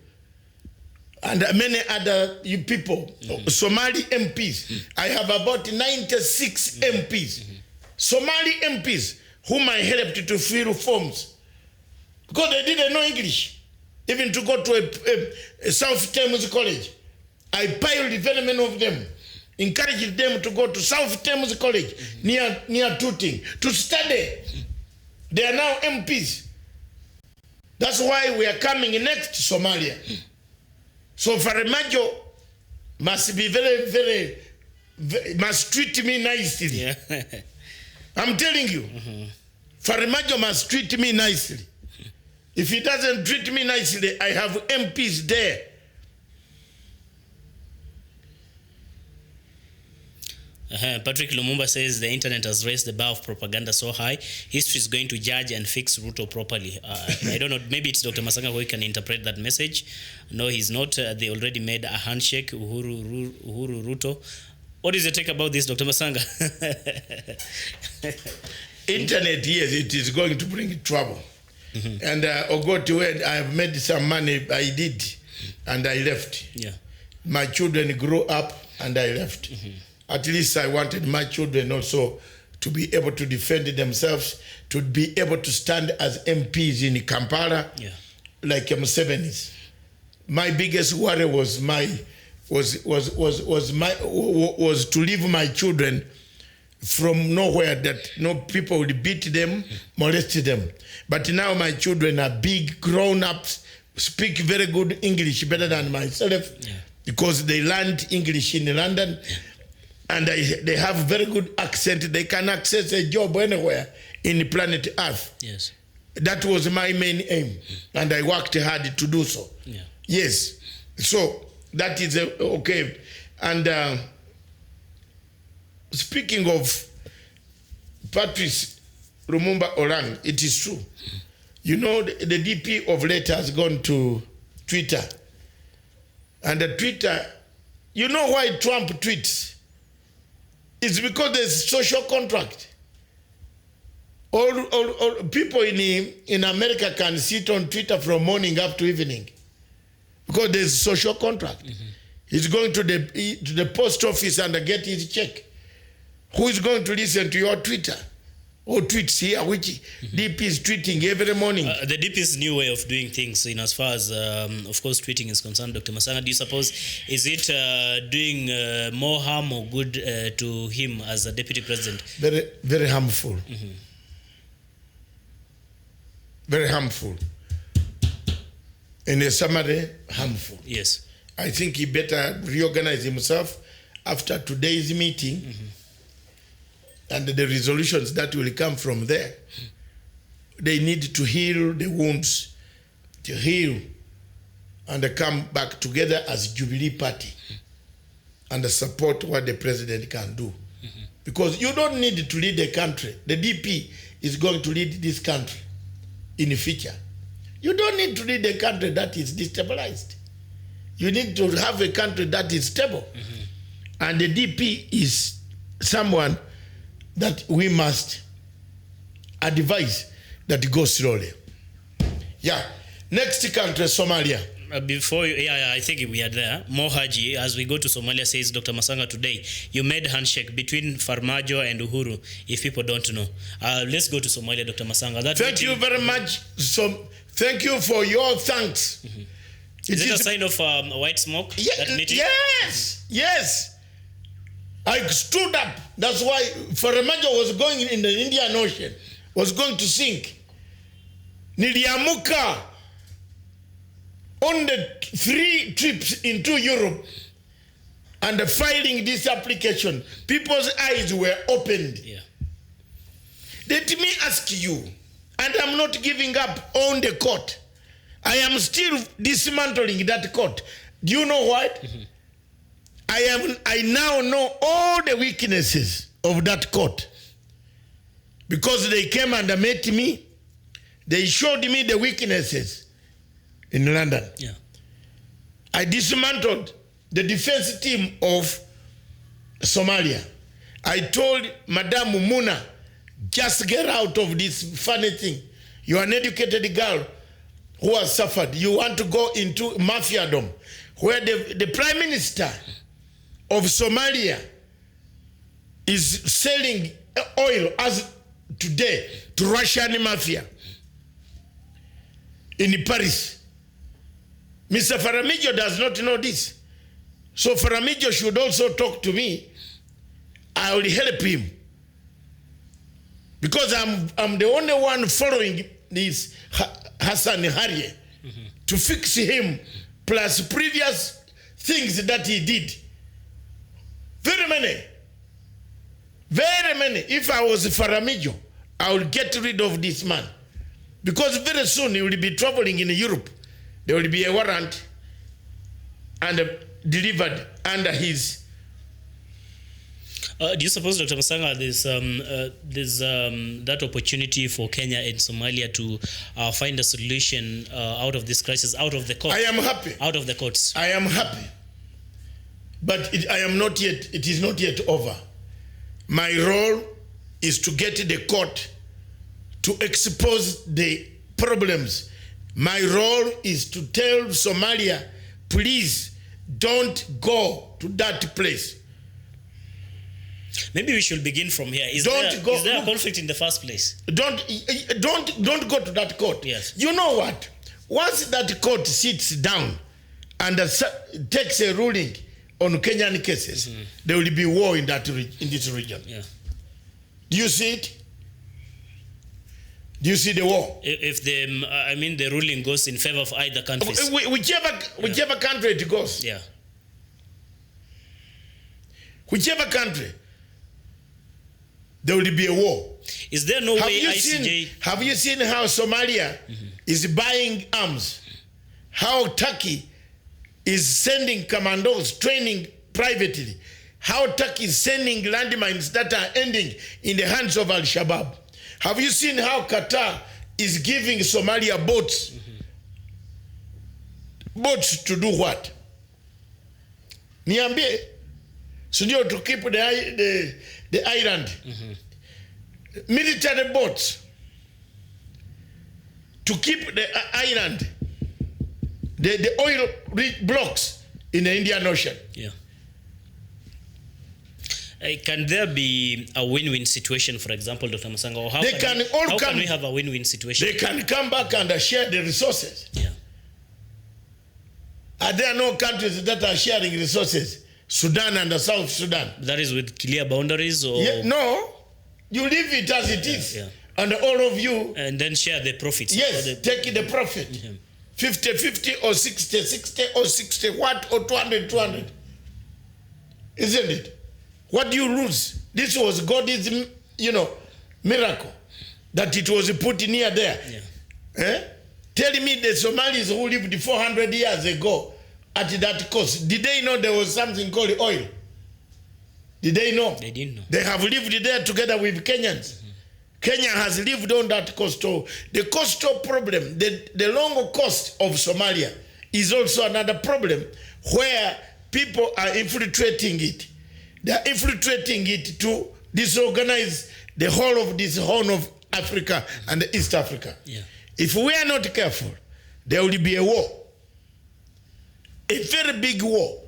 S2: And many other people, Somali MPs. I have about 96 MPs. Somali MPs whom I helped to fill forms. Because they didn't know English. Even to go to a South Thames College. I piled very many of them. Encouraged them to go to South Thames College near Tooting to study. They are now MPs. That's why we are coming next to Somalia. So Faremajo must be very, must treat me nicely.
S5: Yeah.
S2: I'm telling you. Faremajo must treat me nicely. If he doesn't treat me nicely, I have MPs there.
S5: Patrick Lumumba says the internet has raised the bar of propaganda so high, history is going to judge and fix Ruto properly. I don't know, maybe it's Dr. Matsanga who can interpret that message. No, he's not. They already made a handshake, Uhuru Ruto. What is your take about this, Dr. Matsanga?
S2: Internet, yes, it is going to bring trouble. And go to where I have made some money, I did, and I left.
S5: Yeah.
S2: My children grew up, and I left. At least I wanted my children also to be able to defend themselves, to be able to stand as MPs in Kampala, like Museveni's. My biggest worry was to leave my children from nowhere, that no people would beat them, molest them. But now my children are big, grown-ups, speak very good English, better than myself, because they learned English in London. And they have very good accent. They can access a job anywhere in the planet Earth.
S5: Yes.
S2: That was my main aim. And I worked hard to do so.
S5: Yeah.
S2: Yes. So that is okay. And speaking of Patrice Lumumba Orang, it is true. You know, the DP of late has gone to Twitter. And the Twitter, you know why Trump tweets? It's because there's social contract. All people in America can sit on Twitter from morning up to evening, because there's social contract. He's going to the post office and get his check. Who is going to listen to your Twitter? Or tweets here, which DP is tweeting every morning.
S5: The DP's new way of doing things, in as far as, of course, tweeting is concerned, Dr. Matsanga, do you suppose, is it doing more harm or good to him as a deputy president?
S2: Very, very harmful. Very harmful. In a summary, harmful.
S5: Yes.
S2: I think he better reorganize himself after today's meeting. And the resolutions that will come from there. They need to heal the wounds, to heal and come back together as Jubilee Party and support what the president can do. Because you don't need to lead the country. The DP is going to lead this country in the future. You don't need to lead a country that is destabilized. You need to have a country that is stable. And the DP is someone that we must advise that goes slowly. Yeah. Next country, Somalia.
S5: Before you, I think we are there. Mohaji, as we go to Somalia, says Dr. Matsanga today, you made handshake between Farmajo and Uhuru, if people don't know. Let's go to Somalia, Dr. Matsanga.
S2: Thank you very much. Thank you for your thanks.
S5: Is it a sign of white smoke?
S2: Yeah,
S5: that meeting?
S2: Yes. I stood up. That's why Farmajo was going in the Indian Ocean, was going to sink. Niliamuka on the 3 trips into Europe and filing this application. People's eyes were opened.
S5: Yeah.
S2: Let me ask you, and I'm not giving up on the court. I am still dismantling that court. Do you know what? I now know all the weaknesses of that court. Because they came and met me, they showed me the weaknesses in London.
S5: Yeah.
S2: I dismantled the defense team of Somalia. I told Madam Muna, just get out of this funny thing. You are an educated girl who has suffered. You want to go into mafiadom, where the Prime Minister of Somalia is selling oil as today to Russian mafia in Paris. Mr. Faramijo does not know this. So Faramijo should also talk to me. I will help him. Because I'm the only one following this Hassan Harye to fix him, plus previous things that he did. Very many. If I was Faramijo, I would get rid of this man. Because very soon he will be traveling in Europe. There will be a warrant and delivered under his.
S5: Do you suppose, Dr. Matsanga, there's that opportunity for Kenya and Somalia to find a solution out of this crisis, out of the court?
S2: I am happy.
S5: Out of the courts.
S2: I am happy. But it is not yet over. My role is to get the court to expose the problems. My role is to tell Somalia, please don't go to that place.
S5: Maybe we should begin from here. Is there a conflict in the first place?
S2: Don't go to that court.
S5: Yes.
S2: You know what? Once that court sits down and takes a ruling on Kenyan cases, there will be war in this region.
S5: Yeah.
S2: Do you see it? Do you see the war?
S5: If the ruling goes in favor of either countries.
S2: Whichever country it goes.
S5: Yeah.
S2: Whichever country, there will be a war.
S5: Is there no way ICJ...
S2: Have you seen how Somalia is buying arms? How Turkey is sending commandos training privately? How Turkey is sending landmines that are ending in the hands of Al-Shabaab? Have you seen how Qatar is giving Somalia boats? Boats to do what? Niambie. So to keep the island. Military boats. To keep the island. The oil blocks in the Indian Ocean.
S5: Yeah. Can there be a win-win situation, for example, Dr. Matsanga? Or how can we have a win-win situation?
S2: They can come back and share the resources.
S5: Yeah.
S2: Are there no countries that are sharing resources? Sudan and the South Sudan.
S5: That is with clear boundaries? Or?
S2: Yeah, no. You leave it as it is.
S5: Yeah.
S2: And all of you...
S5: And then share the profits.
S2: Yes, take the profit. 50-50 or 60-60 or 60 what or 200-200. Isn't it? What do you lose? This was God's, miracle. That it was put near there.
S5: Yeah.
S2: Tell me the Somalis who lived 400 years ago at that coast, did they know there was something called oil? Did they know?
S5: They didn't know.
S2: They have lived there together with Kenyans. Kenya has lived on that coastal. The coastal problem, the long coast of Somalia is also another problem where people are infiltrating it. They are infiltrating it to disorganize the whole of this Horn of Africa and East Africa.
S5: Yeah.
S2: If we are not careful, there will be a war. A very big war.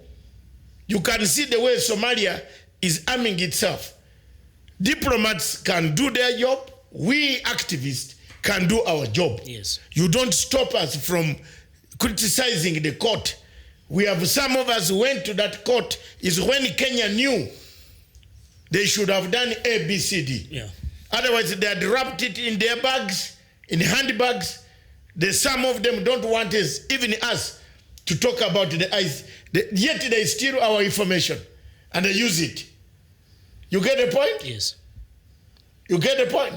S2: You can see the way Somalia is arming itself. Diplomats can do their job. We activists can do our job.
S5: Yes.
S2: You don't stop us from criticizing the court. We have some of us who went to that court is when Kenya knew they should have done A, B, C, D.
S5: Yeah.
S2: Otherwise, they had wrapped it in their bags, in handbags. Some of them don't want us, even us, to talk about the ice. Yet they steal our information and they use it. You get the point?
S5: Yes.
S2: You get the point?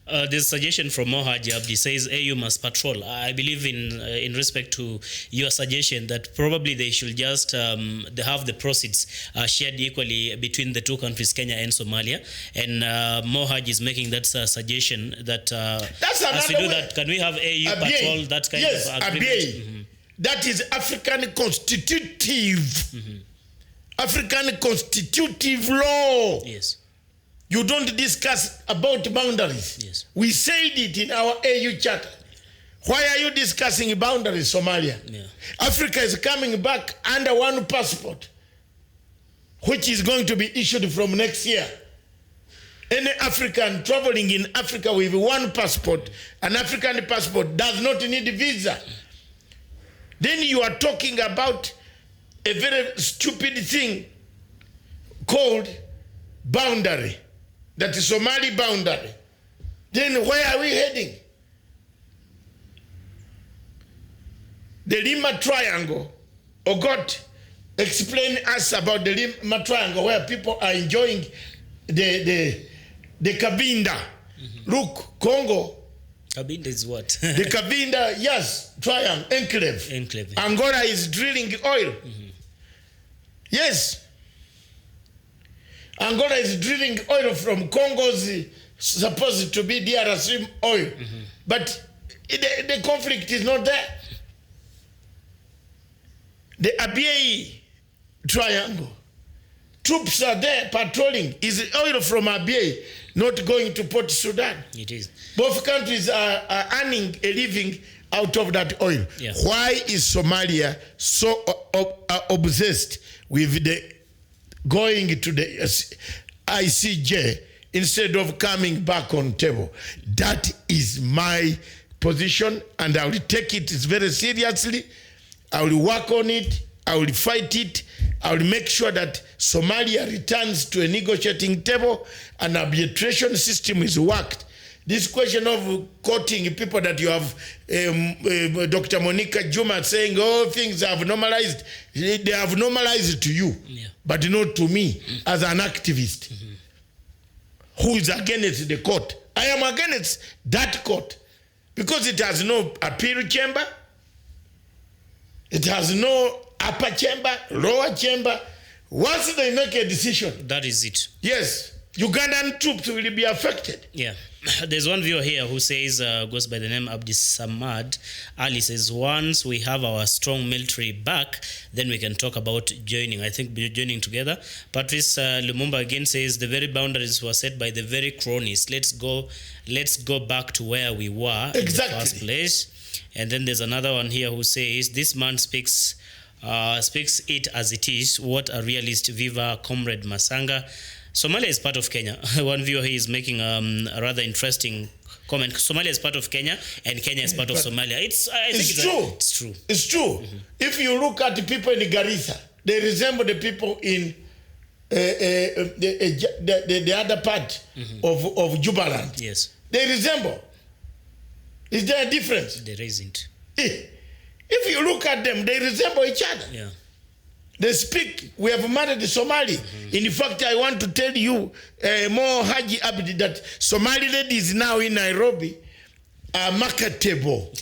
S5: There's a suggestion from Mohaji Abdi says AU must patrol. I believe in respect to your suggestion that probably they should just they have the proceeds shared equally between the two countries, Kenya and Somalia. And Mohaji is making that suggestion that
S2: that's
S5: as we do
S2: way.
S5: That, can we have AU patrol that kind of agreement?
S2: Yes, That is African constitutive. African constitutive law.
S5: Yes.
S2: You don't discuss about boundaries.
S5: Yes.
S2: We said it in our AU charter. Why are you discussing boundaries, Somalia?
S5: Yeah.
S2: Africa is coming back under one passport, which is going to be issued from next year. Any African traveling in Africa with one passport, an African passport, does not need a visa. Then you are talking about a very stupid thing called boundary. That is Somali boundary. Then where are we heading? The Lima Triangle. Ogot, explain us about the Lima Triangle where people are enjoying the Kabinda. Look, Congo.
S5: Kabinda is what?
S2: The Kabinda, yes, triangle, enclave. Angola is drilling oil. Yes. Angola is drilling oil from Congo's supposed to be DRC oil. But the conflict is not there. The Abyei Triangle. Troops are there patrolling. Is oil from Abyei not going to Port Sudan?
S5: It is.
S2: Both countries are earning a living out of that oil.
S5: Yeah.
S2: Why is Somalia so obsessed with the going to the ICJ instead of coming back on table? That is my position, and I will take it very seriously. I will work on it. I will fight it. I will make sure that Somalia returns to a negotiating table and arbitration system is worked. This question of quoting people that you have, Dr. Monica Juma saying, oh, things have normalized. They have normalized to you, but not to me as an activist who is against the court. I am against that court because it has no appeal chamber. It has no upper chamber, lower chamber. Once they make a decision,
S5: that is it.
S2: Yes, Ugandan troops will be affected.
S5: Yeah. There's one viewer here who says, goes by the name Abdi Samad Ali, says, once we have our strong military back, then we can talk about joining. I think joining together. Patrice Lumumba again says, the very boundaries were set by the very cronies. Let's go back to where we were in the first place. And then there's another one here who says, this man speaks it as it is. What a realist. Viva Comrade Matsanga. Somalia is part of Kenya. One viewer here is making a rather interesting comment. Somalia is part of Kenya, and Kenya is part of Somalia. It's true. It's true.
S2: It's true. If you look at the people in Garissa, they resemble the people in the other part of Jubaland.
S5: Yes.
S2: They resemble. Is there a difference?
S5: There isn't.
S2: If you look at them, they resemble each other.
S5: Yeah.
S2: They speak. We have married the Somali. In fact, I want to tell you more Haji Abdi that Somali ladies now in Nairobi are marketable.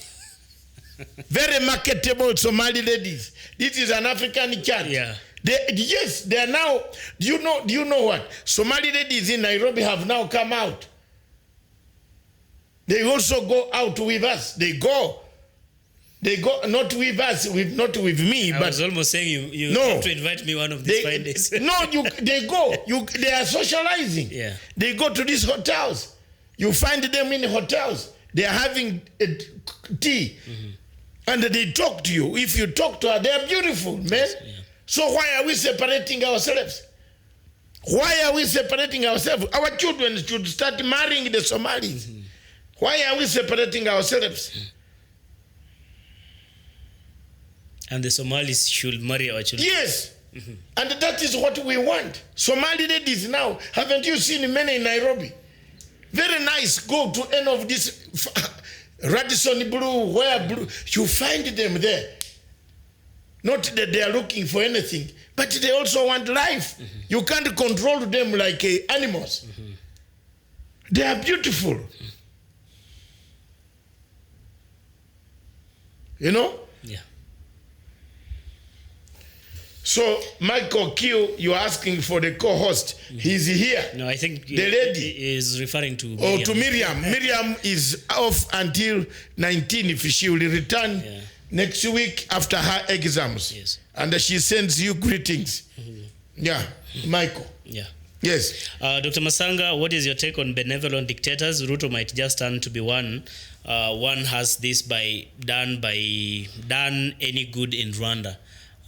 S2: Very marketable Somali ladies. This is an African chant.
S5: Yeah.
S2: Yes, they are now. Do you know what? Somali ladies in Nairobi have now come out. They also go out with us. They go not with us, not with me.
S5: I was almost saying you have to invite me one of these Fridays.
S2: They go. They are socializing.
S5: Yeah.
S2: They go to these hotels. You find them in hotels. They are having tea. And they talk to you. If you talk to her, they are beautiful, man. Yeah. So why are we separating ourselves? Why are we separating ourselves? Our children should start marrying the Somalis. Why are we separating ourselves?
S5: And the Somalis should marry our children.
S2: Yes. And that is what we want. Somali ladies now. Haven't you seen many in Nairobi? Very nice. Go to any of this Radisson Blue, where Blue. You find them there. Not that they are looking for anything, but they also want life. You can't control them like animals. They are beautiful. You know?
S5: Yeah.
S2: So, Michael Q, you're asking for the co-host. He's here.
S5: No, I think
S2: the lady
S5: is referring to
S2: Miriam. Oh, to Miriam. Miriam is off until 19 if she will return next week after her exams.
S5: Yes.
S2: And she sends you greetings. Yeah, Michael.
S5: Yeah.
S2: Yes.
S5: Dr. Matsanga, what is your take on benevolent dictators? Ruto might just turn to be one. One has this done any good in Rwanda.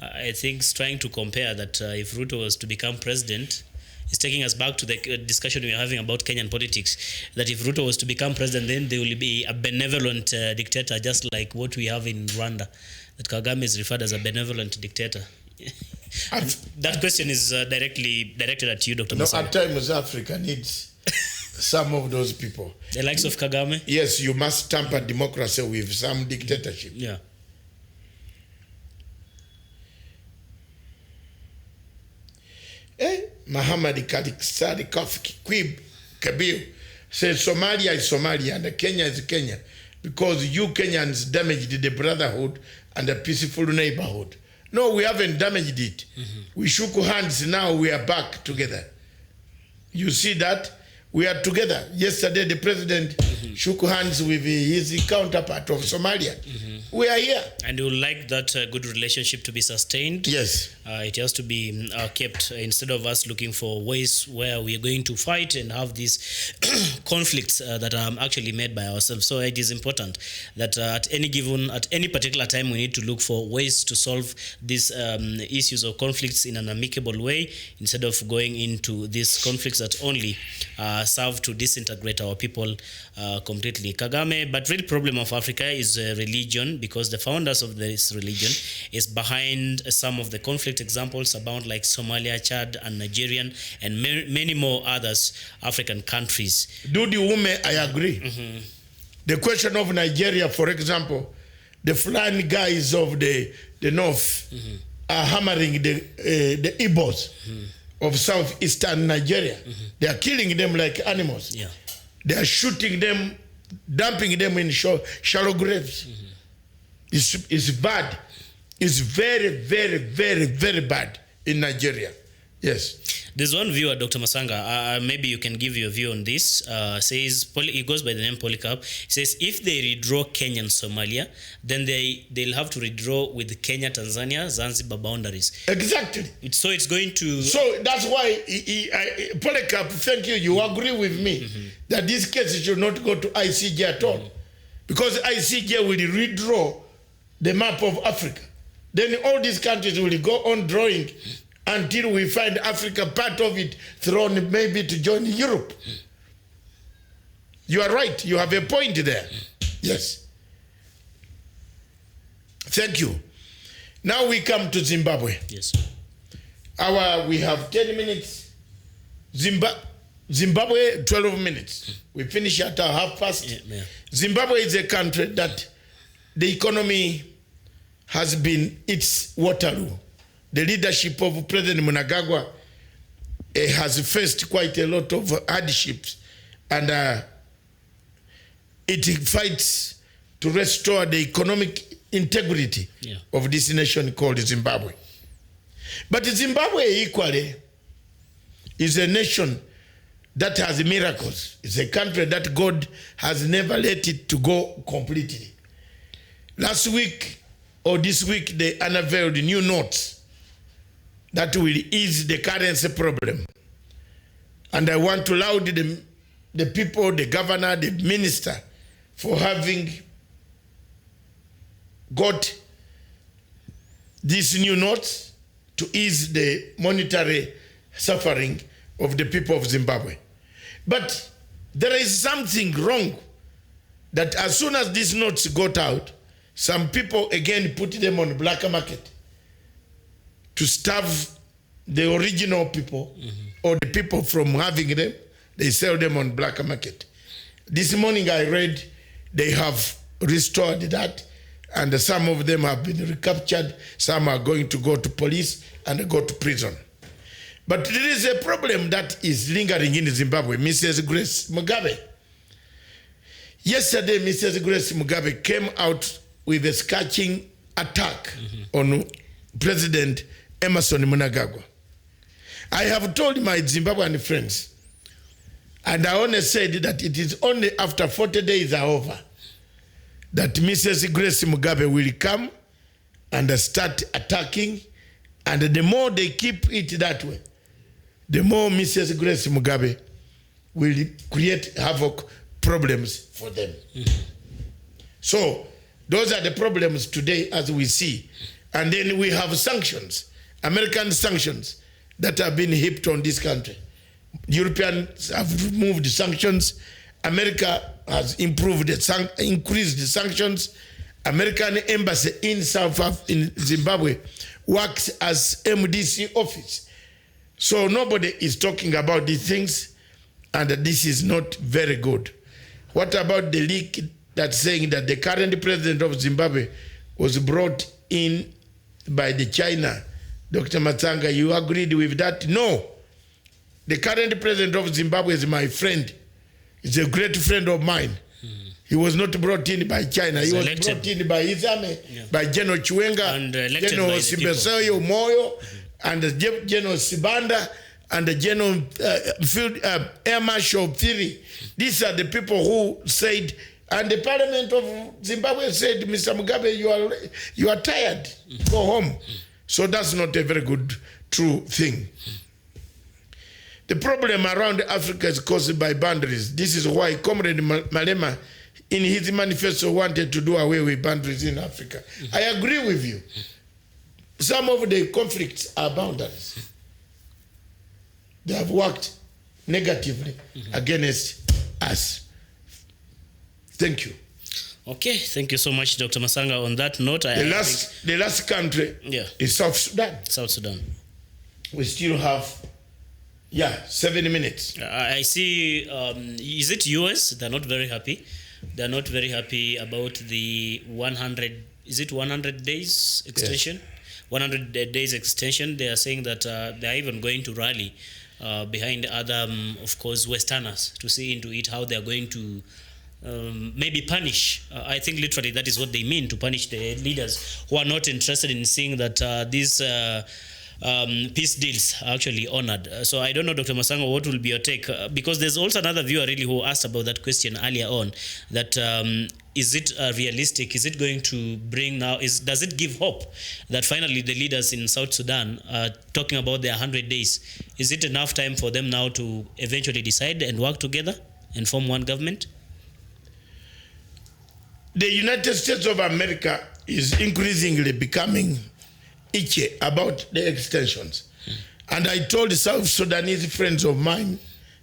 S5: I think trying to compare that if Ruto was to become president, it's taking us back to the discussion we were having about Kenyan politics, that if Ruto was to become president, then there will be a benevolent dictator, just like what we have in Rwanda, that Kagame is referred as a benevolent dictator. That question is directly directed at you, Dr. Matsanga.
S2: At times, Africa needs some of those people.
S5: The likes of Kagame?
S2: Yes, you must tamper democracy with some dictatorship.
S5: Yeah.
S2: Muhammad Kaliksari Kwib Kabir says Somalia is Somalia and Kenya is Kenya because you Kenyans damaged the brotherhood and the peaceful neighborhood. No, we haven't damaged it. We shook hands, now we are back together. You see that? We are together. Yesterday, the president shook hands with his counterpart of Somalia. We are here.
S5: And you would like that good relationship to be sustained?
S2: Yes.
S5: It has to be kept instead of us looking for ways where we are going to fight and have these conflicts that are actually made by ourselves. So it is important that at any particular time, we need to look for ways to solve these issues or conflicts in an amicable way instead of going into these conflicts that only serve to disintegrate our people completely. Kagame, but real problem of Africa is religion, because the founders of this religion is behind some of the conflict examples about like Somalia, Chad, and Nigerian, and many more others African countries.
S2: Do the woman, I agree. The question of Nigeria, for example, the Fulani guys of the north are hammering the Igbos of southeastern Nigeria. They are killing them like animals.
S5: Yeah.
S2: They are shooting them, dumping them in shallow graves. It's bad. It's very, very, very, very bad in Nigeria. Yes.
S5: There's one viewer, Dr. Matsanga, maybe you can give your view on this. Says, he goes by the name Polycarp. He says, if they redraw Kenya and Somalia, then they'll have to redraw with Kenya, Tanzania, Zanzibar boundaries.
S2: Exactly.
S5: So it's going to...
S2: So that's why, Polycarp, thank you. You agree with me that this case should not go to ICJ at all. Because ICJ will redraw the map of Africa. Then all these countries will go on drawing until we find Africa, part of it, thrown maybe to join Europe. You are right. You have a point there. Yes. Thank you. Now we come to Zimbabwe.
S5: Yes.
S2: We have 10 minutes. Zimbabwe, 12 minutes. We finish at 1:30.
S5: Yeah.
S2: Zimbabwe is a country that the economy has been its Waterloo. The leadership of President Mnangagwa has faced quite a lot of hardships, and it fights to restore the economic integrity of this nation called Zimbabwe. But Zimbabwe equally is a nation that has miracles. It's a country that God has never let it to go completely. Last week or this week, they unveiled new notes that will ease the currency problem. And I want to laud the people, the governor, the minister, for having got these new notes to ease the monetary suffering of the people of Zimbabwe. But there is something wrong, that as soon as these notes got out, some people again put them on the black market to starve the original people or the people from having them. They sell them on black market. This morning I read they have restored that, and some of them have been recaptured. Some are going to go to police and go to prison. But there is a problem that is lingering in Zimbabwe. Mrs. Grace Mugabe. Yesterday, Mrs. Grace Mugabe came out with a scorching attack on President Emerson Mnangagwa. I have told my Zimbabwean friends, and I only said that it is only after 40 days are over that Mrs. Grace Mugabe will come and start attacking, and the more they keep it that way, the more Mrs. Grace Mugabe will create havoc problems for them. So those are the problems today as we see. And then we have sanctions, American sanctions, that have been heaped on this country. Europeans have removed the sanctions. America has increased the sanctions. American embassy in Zimbabwe works as MDC office. So nobody is talking about these things, and this is not very good. What about the leak that's saying that the current president of Zimbabwe was brought in by the China? Dr. Matsanga, you agreed with that? No. The current president of Zimbabwe is my friend. He's a great friend of mine. He was not brought in by China. He was brought in by Izame, by General Chiwenga,
S5: and
S2: General Simbesoyo Moyo, and General Sibanda, and the General Air Marshal Phiri. These are the people who said, and the parliament of Zimbabwe said, Mr. Mugabe, you are tired, go home. So that's not a very good, true thing. The problem around Africa is caused by boundaries. This is why Comrade Malema, in his manifesto, wanted to do away with boundaries in Africa. I agree with you. Some of the conflicts are boundaries. They have worked negatively against us. Thank you.
S5: Okay, thank you so much, Dr. Matsanga. On that note,
S2: the last country is South Sudan.
S5: South Sudan.
S2: We still have 7 minutes.
S5: I see, is it US? They're not very happy. They're not very happy about the 100 days extension? Yes. 100 days extension. They are saying that they're even going to rally behind other, of course, Westerners to see into it how they're going to maybe punish. I think literally that is what they mean, to punish the leaders who are not interested in seeing that these peace deals are actually honored. So I don't know, Dr. Matsanga, what will be your take? Because there's also another viewer really who asked about that question earlier on, that is it realistic? Is it going to bring now, does it give hope that finally the leaders in South Sudan are talking about their 100 days? Is it enough time for them now to eventually decide and work together and form one government?
S2: The United States of America is increasingly becoming itchy about the extensions. And I told the South Sudanese friends of mine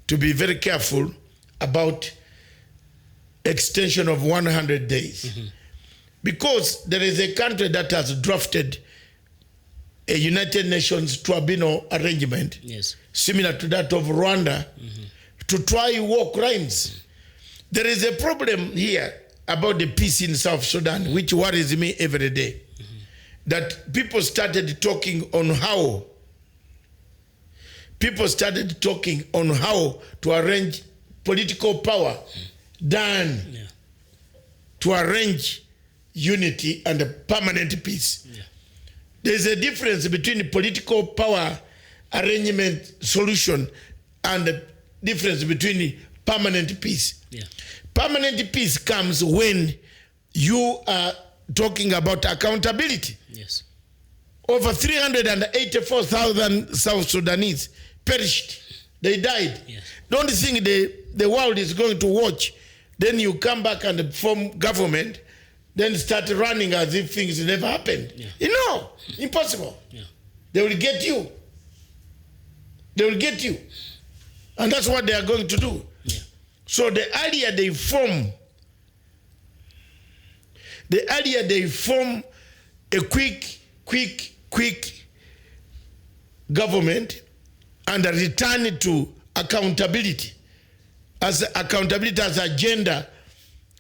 S2: to be very careful about extension of 100 days. Because there is a country that has drafted a United Nations tribunal arrangement, similar to that of Rwanda, to try war crimes. There is a problem here about the peace in South Sudan, which worries me every day. That people started talking on how to arrange political power than to arrange unity and a permanent peace.
S5: Yeah.
S2: There's a difference between political power arrangement solution and the difference between permanent peace.
S5: Yeah.
S2: Permanent peace comes when you are talking about accountability.
S5: Yes.
S2: Over 384,000 South Sudanese perished. They died.
S5: Yes.
S2: Don't think the world is going to watch. Then you come back and form government, then start running as if things never happened.
S5: Yeah.
S2: You know, impossible.
S5: Yeah.
S2: They will get you. They will get you. And that's what they are going to do.
S5: Yeah.
S2: So the earlier they form a quick government and a return to accountability as agenda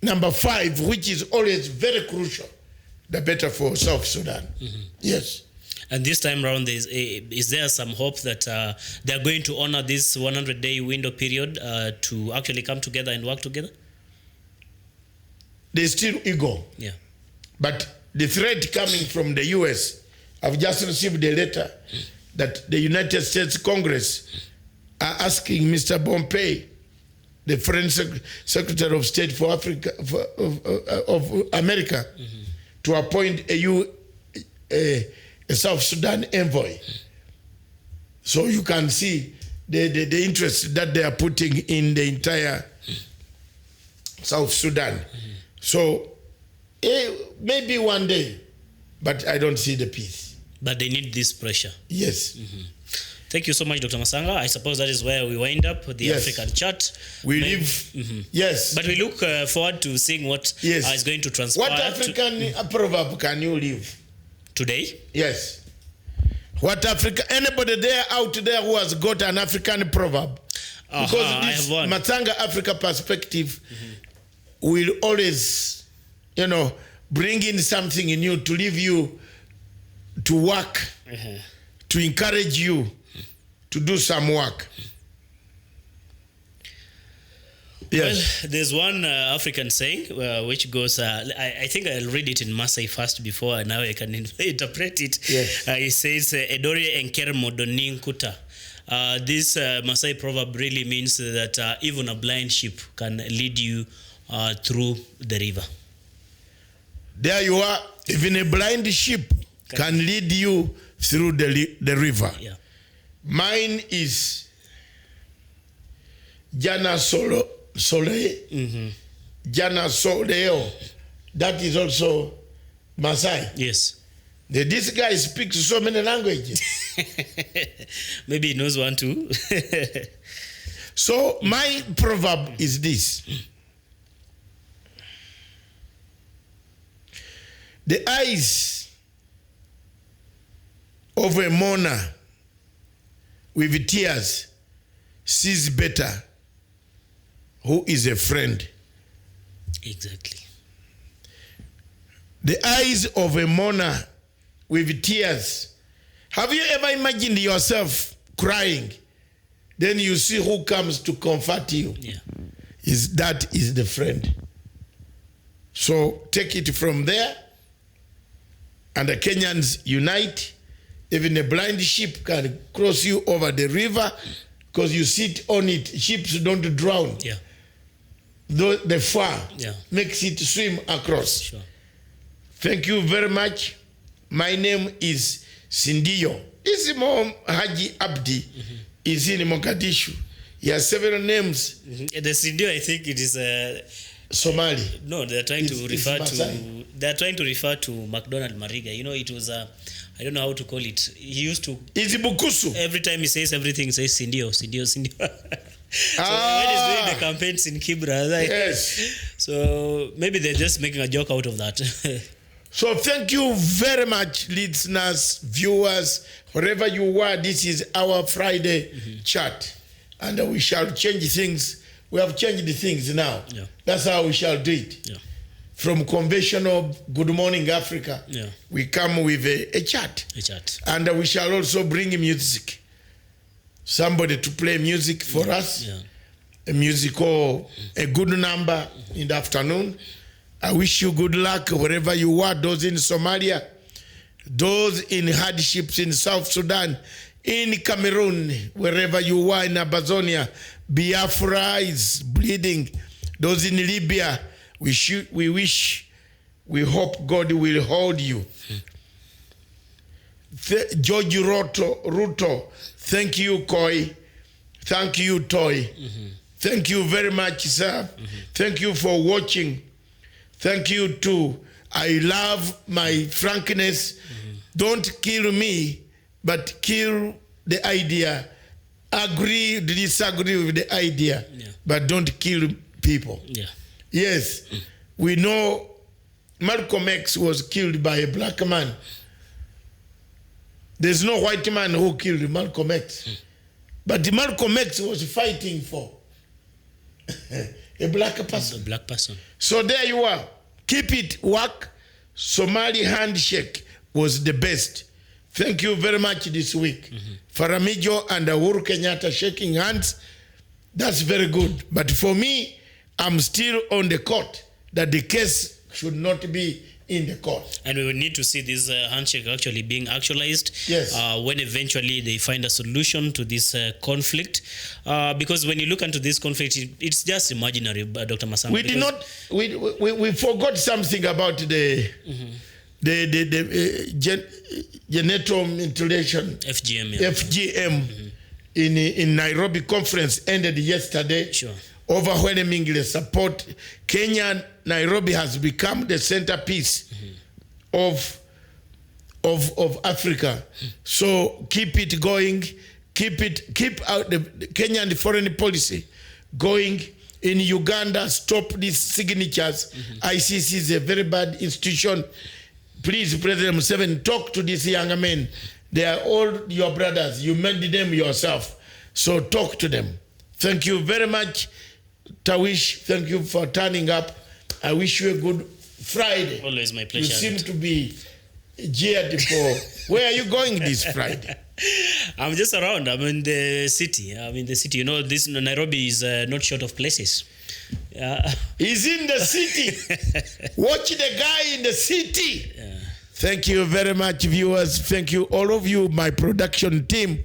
S2: number 5, which is always very crucial, the better for South Sudan. Mm-hmm. Yes.
S5: And this time around, is there some hope that they are going to honor this 100-day window period to actually come together and work together?
S2: There's still ego.
S5: Yeah.
S2: But the threat coming from the US, I've just received a letter that the United States Congress are asking Mr. Pompeo, the Foreign Secretary of State for Africa, of America, mm-hmm. to appoint a South Sudan envoy. So you can see the interest that they are putting in the entire South Sudan. Mm-hmm. So maybe one day, but I don't see the peace.
S5: But they need this pressure.
S2: Yes.
S5: Mm-hmm. Thank you so much, Dr. Matsanga. I suppose that is where we wind up the
S2: yes.
S5: African chat.
S2: We live, mm-hmm. yes.
S5: But we look forward to seeing what
S2: yes.
S5: is going to transpire.
S2: What African proverb can you live?
S5: Today?
S2: Yes. What anybody there out there who has got an African proverb? Because
S5: I
S2: this
S5: have one.
S2: Matsanga Africa perspective will always, bring in something in you to leave you to work, to encourage you to do some work. Yes.
S5: Well, there's one African saying which goes, I think I'll read it in Maasai first before now I can interpret it.
S2: Yes.
S5: It says, Edori enker modonin kuta. This Maasai proverb really means that even a blind sheep can lead you through the river.
S2: There you are. Even a blind sheep can lead you through the river.
S5: Yeah.
S2: Mine is Jana Sole. Mm-hmm. Jana Soleo. That is also Maasai.
S5: Yes.
S2: This guy speaks so many languages.
S5: Maybe he knows one too.
S2: So my proverb is this. The eyes of a mourner with tears sees better who is a friend.
S5: Exactly.
S2: The eyes of a mourner with tears. Have you ever imagined yourself crying? Then you see who comes to comfort you.
S5: Yeah.
S2: That is the friend. So take it from there. And the Kenyans unite. Even a blind sheep can cross you over the river because you sit on it. Ships don't drown.
S5: Yeah.
S2: The fur makes it swim across.
S5: Sure.
S2: Thank you very much. My name is Sindio. This is Haji Abdi. Is in Mogadishu. He has several names.
S5: The Sindio, I think it is
S2: Somali.
S5: No, they are trying to refer to McDonald Mariga. It was I don't know how to call it. He used to.
S2: Is it Bukusu?
S5: Every time he says everything, he says Sindio. So when he's doing the campaigns in Kibra,
S2: yes.
S5: So maybe they're just making a joke out of that.
S2: So thank you very much, listeners, viewers, wherever you were. This is our Friday chat, and we shall change things. We have changed the things now.
S5: Yeah.
S2: That's how we shall do it.
S5: Yeah.
S2: From conventional Good Morning Africa, we come with a chat.
S5: A chat.
S2: And we shall also bring music. Somebody to play music for us.
S5: Yeah.
S2: A musical, a good number in the afternoon. I wish you good luck wherever you are, those in Somalia, those in hardships in South Sudan, in Cameroon, wherever you are, in Amazonia, Biafra is bleeding, those in Libya, we hope God will hold you. George Ruto, thank you, Koi. Thank you, Toy. Thank you very much, sir. Thank you for watching. Thank you too. I love my frankness. Don't kill me, but kill the idea. Agree, disagree with the idea, but don't kill people. Yes, we know Malcolm X was killed by a black man. There's no white man who killed Malcolm X. But Malcolm X was fighting for a black person.
S5: A black person.
S2: So there you are. Keep it work. Somali handshake was the best. Thank you very much this week. Faramijo and Uhuru Kenyatta shaking hands. That's very good. But for me, I'm still on the court that the case should not be in the court.
S5: And we will need to see this handshake actually being actualized.
S2: Yes.
S5: When eventually they find a solution to this conflict. Because when you look into this conflict, it's just imaginary, Dr. Matsanga.
S2: We did not, we forgot something about the genital mutilation.
S5: FGM.
S2: FGM in Nairobi conference ended yesterday.
S5: Sure.
S2: Overwhelmingly support. Kenya, Nairobi has become the centerpiece of Africa. So keep it going. Keep out the Kenyan foreign policy going. In Uganda, stop these signatures. ICC is a very bad institution. Please, President Museveni, talk to these young men. They are all your brothers. You made them yourself. So talk to them. Thank you very much. Tawish, thank you for turning up. I wish you a good Friday.
S5: Always my pleasure.
S2: You seem to be geared for... Where are you going this Friday?
S5: I'm just around. I'm in the city. You know, this Nairobi is not short of places.
S2: He's in the city. Watch the guy in the city. Thank you very much, viewers. Thank you, all of you, my production team,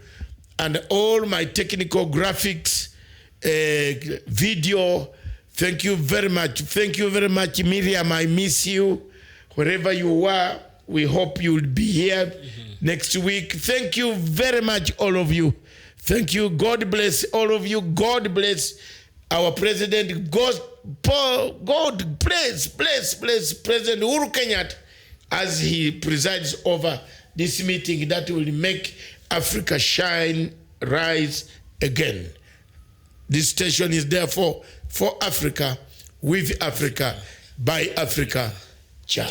S2: and all my technical graphics, video. Thank you very much. Thank you very much, Miriam. I miss you. Wherever you are, we hope you'll be here next week. Thank you very much, all of you. Thank you. God bless all of you. God bless our president. God bless President Uhuru Kenyatta as he presides over this meeting that will make Africa shine, rise again. This station is therefore for Africa, with Africa, by Africa. Ciao.